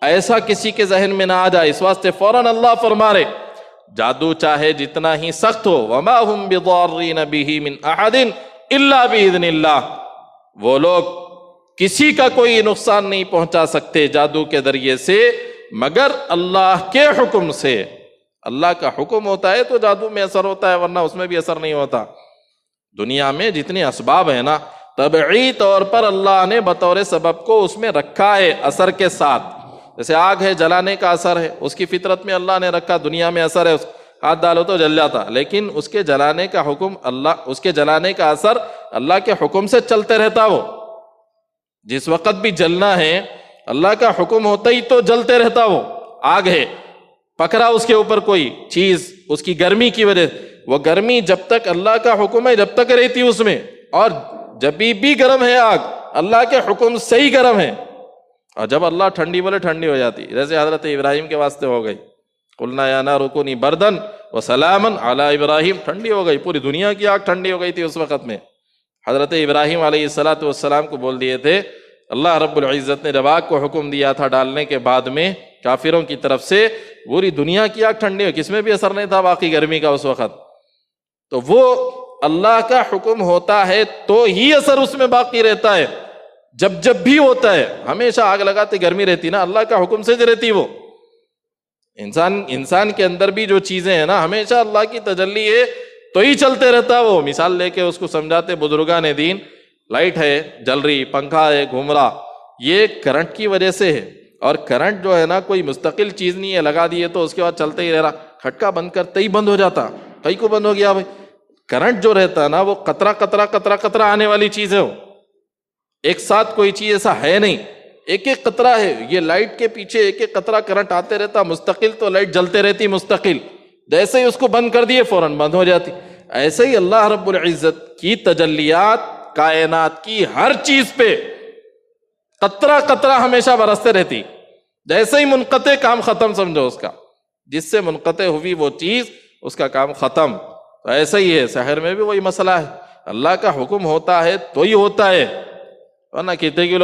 ایسا کسی کے ذہن میں نہ آ جائے۔ اس واسطے فوراً اللہ فرما رہے جادو چاہے جتنا ہی سخت ہو، وَمَا هُمْ بِضَارِّينَ بِهِ مِنْ أَحَدٍ إِلَّا بِإِذْنِ اللَّهِ، وہ لوگ کسی کا کوئی نقصان نہیں پہنچا سکتے جادو کے ذریعے سے مگر اللہ کے حکم سے۔ اللہ کا حکم ہوتا ہے تو جادو میں اثر ہوتا ہے، ورنہ اس میں بھی اثر نہیں ہوتا۔ دنیا میں جتنے اسباب ہیں نا، طبعی طور پر اللہ نے بطور سبب کو اس میں رکھا ہے اثر کے ساتھ، جیسے آگ ہے جلانے کا اثر ہے، اس کی فطرت میں اللہ نے رکھا، دنیا میں اثر ہے، ہاتھ ڈالو تو جل جاتا، لیکن اس کے جلانے کا حکم اللہ، اس کے جلانے کا اثر اللہ کے حکم سے چلتے رہتا، وہ جس وقت بھی جلنا ہے اللہ کا حکم ہوتا ہی تو جلتے رہتا، وہ آگ ہے، پکڑا اس کے اوپر کوئی چیز اس کی گرمی کی وجہ، وہ گرمی جب تک اللہ کا حکم ہے جب تک رہتی اس میں، اور جب بھی گرم ہے آگ اللہ کے حکم سے ہی گرم ہے، اور جب اللہ ٹھنڈی بولے ٹھنڈی ہو جاتی، جیسے حضرت ابراہیم کے واسطے ہو گئی، قلنا یا نار کونی بردن وسلاما علی ابراہیم، ٹھنڈی ہو گئی، پوری دنیا کی آگ ٹھنڈی ہو گئی تھی اس وقت میں۔ حضرت ابراہیم علیہ السلام کو بول دیے تھے، اللہ رب العزت نے جب آگ کو حکم دیا تھا ڈالنے کے بعد میں کافروں کی طرف سے، پوری دنیا کی آگ ٹھنڈی ہو، کس میں بھی اثر نہیں تھا باقی گرمی کا اس وقت، تو وہ اللہ کا حکم ہوتا ہے تو ہی اثر اس میں باقی رہتا ہے، جب بھی ہوتا ہے، ہمیشہ آگ لگاتے گرمی رہتی نا، اللہ کا حکم سے رہتی، وہ انسان کے اندر بھی جو چیزیں ہیں نا ہمیشہ اللہ کی تجلی ہے تو ہی چلتے رہتا، وہ مثال لے کے اس کو سمجھاتے بزرگان دین، لائٹ ہے جل رہی، پنکھا ہے گھوم رہا، یہ کرنٹ کی وجہ سے ہے، اور کرنٹ جو ہے نا کوئی مستقل چیز نہیں ہے، لگا دیے تو اس کے بعد چلتے ہی رہ رہا، کھٹکا بند کرتے ہی بند ہو جاتا، کئی کو بند ہو گیا بھائی، کرنٹ جو رہتا ہے نا وہ قطرہ قطرہ قطرہ قطرہ آنے والی چیز ہے، وہ ایک ساتھ کوئی چیز ایسا ہے نہیں، ایک ایک قطرہ ہے، یہ لائٹ کے پیچھے ایک ایک قطرہ کرنٹ آتے رہتا مستقل، تو لائٹ جلتے رہتی مستقل، جیسے ہی اس کو بند کر دیے فوراً بند ہو جاتی۔ ایسے ہی اللہ رب العزت کی تجلیات کائنات کی ہر چیز پہ قطرہ قطرہ ہمیشہ برستے رہتی، جیسے ہی منقطع کام ختم سمجھو اس کا، جس سے منقطع ہوئی وہ چیز اس کا کام ختم۔ تو ایسا ہی ہے سحر میں بھی وہی مسئلہ ہے، اللہ کا حکم ہوتا ہے تو ہی ہوتا ہے، ورنہ کتنے کے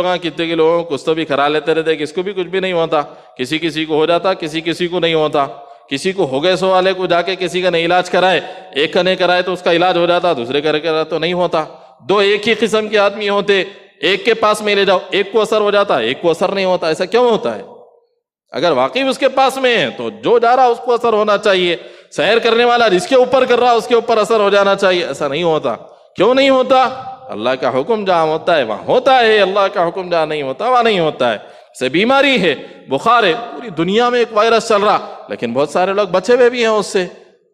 لوگوں کو کچھ تو بھی کرا لیتے رہتے، کس کو بھی کچھ بھی نہیں ہوتا، کسی کو ہو جاتا، کسی کو نہیں ہوتا، کسی کو ہو گئے سو والے کو جا کے کسی کا نہیں علاج کرائے، ایک کا نہیں کرائے تو اس کا علاج ہو جاتا، دوسرے کا کرائے تو نہیں ہوتا، دو ایک ہی قسم کے آدمی ہوتے، ایک کے پاس میں لے جاؤ، ایک کو اثر ہو جاتا ایک کو اثر نہیں ہوتا، ایسا کیوں ہوتا ہے؟ اگر واقعی اس کے پاس میں ہے تو جو جا رہا اس کو اثر ہونا چاہیے، سحر کرنے والا جس کے اوپر کر رہا اس کے اوپر اثر ہو جانا چاہیے، ایسا نہیں ہوتا۔ کیوں نہیں ہوتا؟ اللہ کا حکم جہاں ہوتا ہے وہاں ہوتا ہے، اللہ کا حکم جہاں نہیں ہوتا وہاں نہیں ہوتا ہے۔ سے بیماری ہے، بخار ہے، پوری دنیا میں ایک وائرس چل رہا، لیکن بہت سارے لوگ بچے ہوئے بھی ہیں اس سے،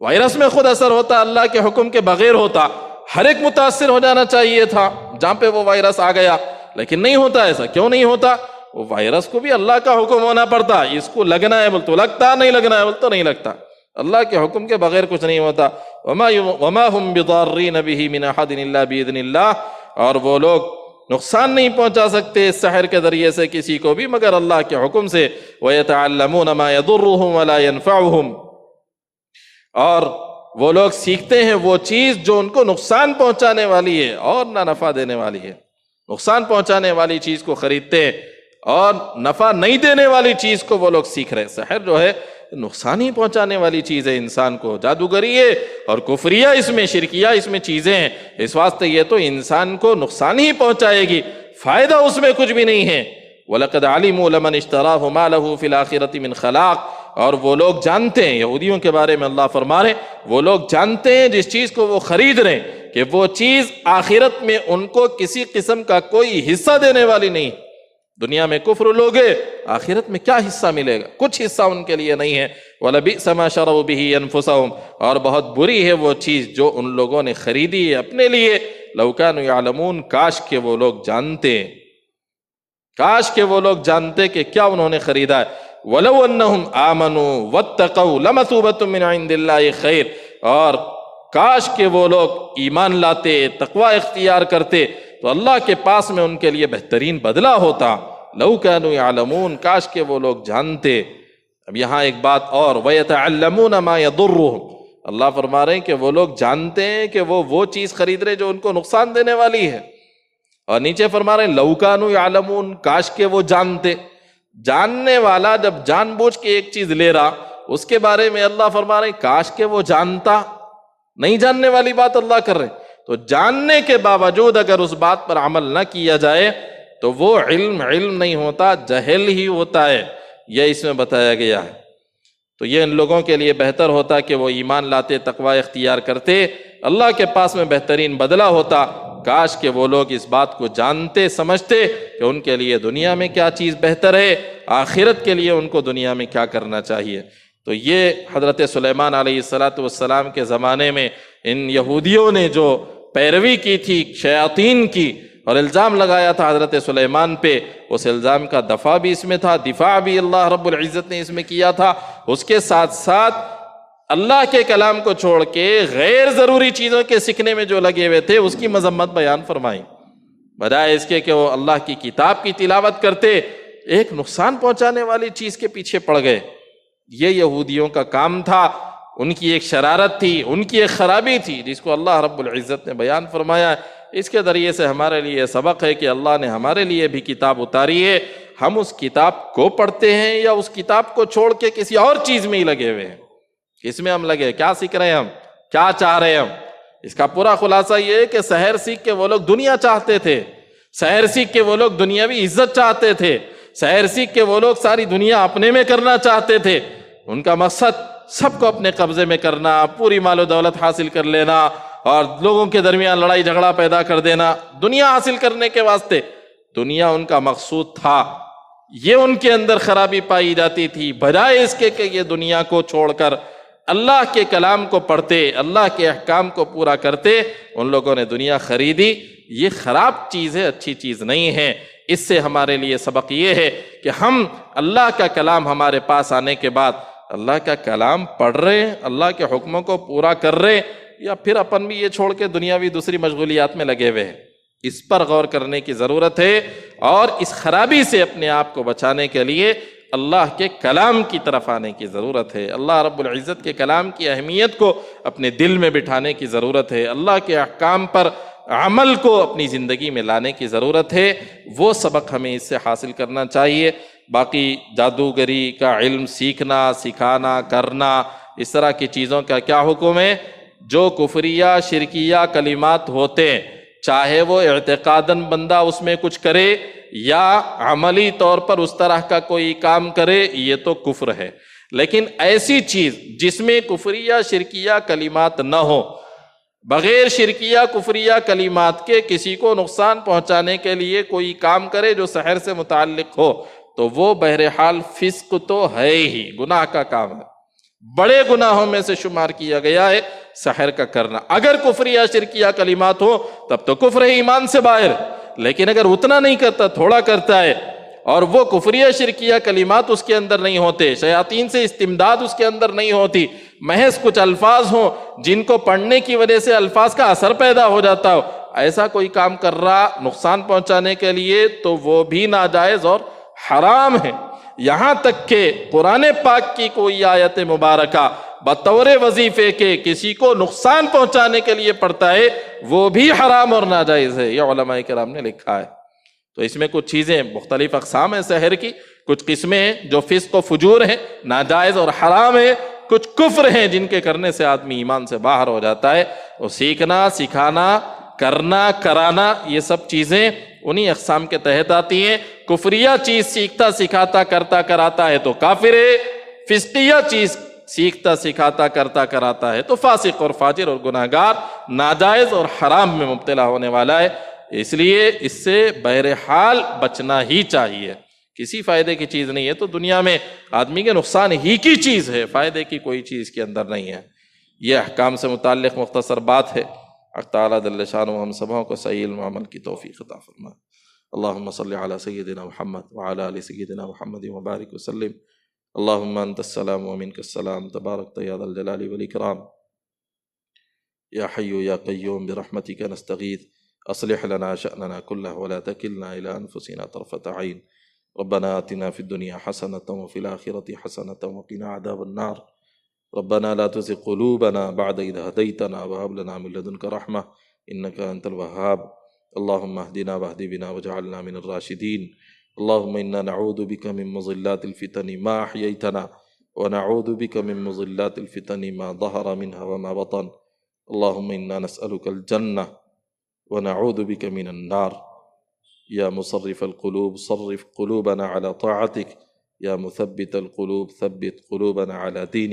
وائرس میں خود اثر ہوتا، اللہ کے حکم کے بغیر ہوتا، ہر ایک متاثر ہو جانا چاہیے تھا جہاں پہ وہ وائرس آ گیا، لیکن نہیں ہوتا ایسا۔ کیوں نہیں ہوتا؟ وہ وائرس کو بھی اللہ کا حکم ہونا پڑتا، اس کو لگنا ہے بول تو لگتا، نہیں لگنا ہے بول تو نہیں لگتا، اللہ کے حکم کے بغیر کچھ نہیں ہوتا۔ وما هم بضارین به من احد الا باذن اللہ، اور وہ لوگ نقصان نہیں پہنچا سکتے اس سحر کے ذریعے سے کسی کو بھی مگر اللہ کے حکم سے۔ وَيَتَعَلَّمُونَ مَا يَضُرُّهُمْ وَلَا يَنْفَعُهُمْ، اور وہ لوگ سیکھتے ہیں وہ چیز جو ان کو نقصان پہنچانے والی ہے اور نہ نفع دینے والی ہے۔ نقصان پہنچانے والی چیز کو خریدتے ہیں اور نفع نہیں دینے والی چیز کو وہ لوگ سیکھ رہے ہیں۔ سحر جو ہے نقصان ہی پہنچانے والی چیز ہے انسان کو، جادوگری ہے اور کفریہ اس میں، شرکیہ اس میں چیزیں ہیں، اس واسطے یہ تو انسان کو نقصان ہی پہنچائے گی، فائدہ اس میں کچھ بھی نہیں ہے۔ وَلَقَدْ عَلِمُوا لَمَنِ اشْتَرَاهُ مَا لَهُ فِي الْآخِرَةِ مِنْ خَلَاقٍ، اور وہ لوگ جانتے ہیں، یہودیوں کے بارے میں اللہ فرما رہے ہیں، وہ لوگ جانتے ہیں جس چیز کو وہ خرید رہے ہیں کہ وہ چیز آخرت میں ان کو کسی قسم کا کوئی حصہ دینے والی نہیں۔ دنیا میں کفر لوگے، آخرت میں کیا حصہ ملے گا؟ کچھ حصہ ان کے لیے نہیں ہے۔ وَلَبِئْسَ مَا شَرَوْا بِهِ أَنفُسَهُمْ، اور بہت بری ہے وہ چیز جو ان لوگوں نے خریدی ہے اپنے لیے۔ لَوْ كَانُوا يَعْلَمُونَ، کاش کہ وہ لوگ جانتے، کاش کہ وہ لوگ جانتے کہ کیا انہوں نے خریدا ہے۔ وَلَوْ أَنَّهُمْ آمَنُوا وَاتَّقَوْا لَمَثُوبَةٌ مِّنْ عِندِ اللَّهِ خَيْرٌ، اور کاش کہ وہ لوگ ایمان لاتے، تقوی اختیار کرتے تو اللہ کے پاس میں ان کے لیے بہترین بدلہ ہوتا۔ لَوْ كَانُوا يَعْلَمُونَ، کاش کہ وہ لوگ جانتے۔ اب یہاں ایک بات اور، وَيَتَعَلَّمُونَ مَا يَضُرُّهُمْ، اللہ فرما رہے ہیں کہ وہ لوگ جانتے ہیں کہ وہ چیز خرید رہے جو ان کو نقصان دینے والی ہے۔ اور نیچے فرما رہے ہیں لَوْ كَانُوا يَعْلَمُونَ، کاش کہ وہ جانتے۔ جاننے والا جب جان بوجھ کے ایک چیز لے رہا، اس کے بارے میں اللہ فرما رہے ہیں کاش کہ وہ جانتا، نہیں جاننے والی بات اللہ کر رہے ہیں۔ تو جاننے کے باوجود اگر اس بات پر عمل نہ کیا جائے تو وہ علم نہیں ہوتا، جہل ہی ہوتا ہے، یہ اس میں بتایا گیا ہے۔ تو یہ ان لوگوں کے لیے بہتر ہوتا کہ وہ ایمان لاتے، تقوی اختیار کرتے، اللہ کے پاس میں بہترین بدلہ ہوتا۔ کاش کہ وہ لوگ اس بات کو جانتے، سمجھتے کہ ان کے لیے دنیا میں کیا چیز بہتر ہے، آخرت کے لیے ان کو دنیا میں کیا کرنا چاہیے۔ تو یہ حضرت سلیمان علیہ السلام کے زمانے میں ان یہودیوں نے جو پیروی کی تھی شیاطین کی اور الزام لگایا تھا حضرت سلیمان پہ، اس الزام کا دفاع بھی اس میں تھا، دفاع بھی اللہ رب العزت نے اس میں کیا تھا۔ اس کے ساتھ ساتھ اللہ کے کلام کو چھوڑ کے غیر ضروری چیزوں کے سیکھنے میں جو لگے ہوئے تھے اس کی مذمت بیان فرمائی، بجائے اس کے کہ وہ اللہ کی کتاب کی تلاوت کرتے، ایک نقصان پہنچانے والی چیز کے پیچھے پڑ گئے۔ یہ یہودیوں کا کام تھا، ان کی ایک شرارت تھی، ان کی ایک خرابی تھی جس کو اللہ رب العزت نے بیان فرمایا۔ اس کے ذریعے سے ہمارے لیے سبق ہے کہ اللہ نے ہمارے لیے بھی کتاب اتاری ہے، ہم اس کتاب کو پڑھتے ہیں یا اس کتاب کو چھوڑ کے کسی اور چیز میں ہی لگے ہوئے ہیں؟ کس میں ہم لگے، کیا سیکھ رہے ہیں ہم، کیا چاہ رہے ہیں ہم؟ اس کا پورا خلاصہ یہ ہے کہ سحر سیکھ کے وہ لوگ دنیا چاہتے تھے، سحر سیکھ کے وہ لوگ دنیاوی عزت چاہتے تھے، سحر سیکھ کے وہ لوگ ساری دنیا اپنے میں کرنا چاہتے تھے۔ ان کا مقصد سب کو اپنے قبضے میں کرنا، پوری مال و دولت حاصل کر لینا اور لوگوں کے درمیان لڑائی جھگڑا پیدا کر دینا، دنیا حاصل کرنے کے واسطے۔ دنیا ان کا مقصود تھا، یہ ان کے اندر خرابی پائی جاتی تھی، بجائے اس کے کہ یہ دنیا کو چھوڑ کر اللہ کے کلام کو پڑھتے، اللہ کے احکام کو پورا کرتے، ان لوگوں نے دنیا خریدی۔ یہ خراب چیز ہے، اچھی چیز نہیں ہے۔ اس سے ہمارے لیے سبق یہ ہے کہ ہم اللہ کا کلام ہمارے پاس آنے کے بعد اللہ کا کلام پڑھ رہے ہیں، اللہ کے حکموں کو پورا کر رہے، یا پھر اپن بھی یہ چھوڑ کے دنیاوی دوسری مشغولیات میں لگے ہوئے ہیں۔ اس پر غور کرنے کی ضرورت ہے، اور اس خرابی سے اپنے آپ کو بچانے کے لیے اللہ کے کلام کی طرف آنے کی ضرورت ہے۔ اللہ رب العزت کے کلام کی اہمیت کو اپنے دل میں بٹھانے کی ضرورت ہے، اللہ کے احکام پر عمل کو اپنی زندگی میں لانے کی ضرورت ہے۔ وہ سبق ہمیں اس سے حاصل کرنا چاہیے۔ باقی جادوگری کا علم سیکھنا، سکھانا، کرنا، اس طرح کی چیزوں کا کیا حکم ہے؟ جو کفریہ شرکیہ کلمات ہوتے ہیں، چاہے وہ اعتقاداً بندہ اس میں کچھ کرے یا عملی طور پر اس طرح کا کوئی کام کرے، یہ تو کفر ہے۔ لیکن ایسی چیز جس میں کفریہ شرکیہ کلمات نہ ہو، بغیر شرکیہ کفریہ کلمات کے کسی کو نقصان پہنچانے کے لیے کوئی کام کرے جو سحر سے متعلق ہو، تو وہ بہرحال فسق تو ہے ہی، گناہ کا کام ہے، بڑے گناہوں میں سے شمار کیا گیا ہے سحر کا کرنا۔ اگر کفریہ شرکیہ کلمات ہو تب تو کفر ہے، ایمان سے باہر۔ لیکن اگر اتنا نہیں کرتا، تھوڑا کرتا ہے، اور وہ کفریہ شرکیہ کلمات اس کے اندر نہیں ہوتے، شیاطین سے استمداد اس کے اندر نہیں ہوتی، محض کچھ الفاظ ہوں جن کو پڑھنے کی وجہ سے الفاظ کا اثر پیدا ہو جاتا ہو، ایسا کوئی کام کر رہا نقصان پہنچانے کے لیے، تو وہ بھی ناجائز اور حرام ہے۔ یہاں تک کہ قرآن پاک کی کوئی آیت مبارکہ بطور وظیفے کے کسی کو نقصان پہنچانے کے لیے پڑھتا ہے، وہ بھی حرام اور ناجائز ہے، یہ علماء کرام نے لکھا ہے۔ تو اس میں کچھ چیزیں مختلف اقسام ہیں سحر کی، کچھ قسمیں جو فسق و فجور ہیں، ناجائز اور حرام ہے، کچھ کفر ہیں جن کے کرنے سے آدمی ایمان سے باہر ہو جاتا ہے. وہ سیکھنا، سکھانا، کرنا، کرانا، یہ سب چیزیں انہی اقسام کے تحت آتی ہیں. کفریہ چیز سیکھتا، سکھاتا، کرتا، کراتا ہے تو کافر ہے. فسقیہ چیز سیکھتا، سکھاتا، کرتا، کراتا ہے تو فاسق اور فاجر اور گناہگار، ناجائز اور حرام میں مبتلا ہونے والا ہے. اس لیے اس سے بہرحال بچنا ہی چاہیے. کسی فائدے کی چیز نہیں ہے تو دنیا میں آدمی کے نقصان ہی کی چیز ہے، فائدے کی کوئی چیز کے اندر نہیں ہے. یہ احکام سے متعلق مختصر بات ہے. اللہ تعالیٰ جل شانہ ہم سبوں کو صحیح علم و عمل کی توفیق عطا فرمائے. اللہم صلی علی سیدنا محمد وعلی آل سیدنا محمد وبارک وسلم. اللہم انت السلام ومنک السلام تبارکت یا ذا الجلال والاکرام. یا حی یا قیوم برحمتک نستغیث اصلح لنا شأننا كله ولا تکلنا الى انفسنا طرفة عین. ربنا آتنا في الدنيا حسنة وفي الآخرة حسنة وقنا عذاب النار. ربنا لا تزغ قلوبنا بعد إذ هديتنا وهب لنا من لدنك رحمة إنك أنت الوهاب. اللهم اهدنا واهد بنا واجعلنا من الراشدين. اللهم إنا نعوذ بك من مضلات الفتن ما أحييتنا ونعوذ بك من مضلات الفتن ما ظهر منها وما بطن. اللهم إنا نسألك الجنة ونعوذ بك من النار. يا مصرف القلوب صرف قلوبنا على طاعتك. يا مثبت القلوب ثبت قلوبنا على دينك.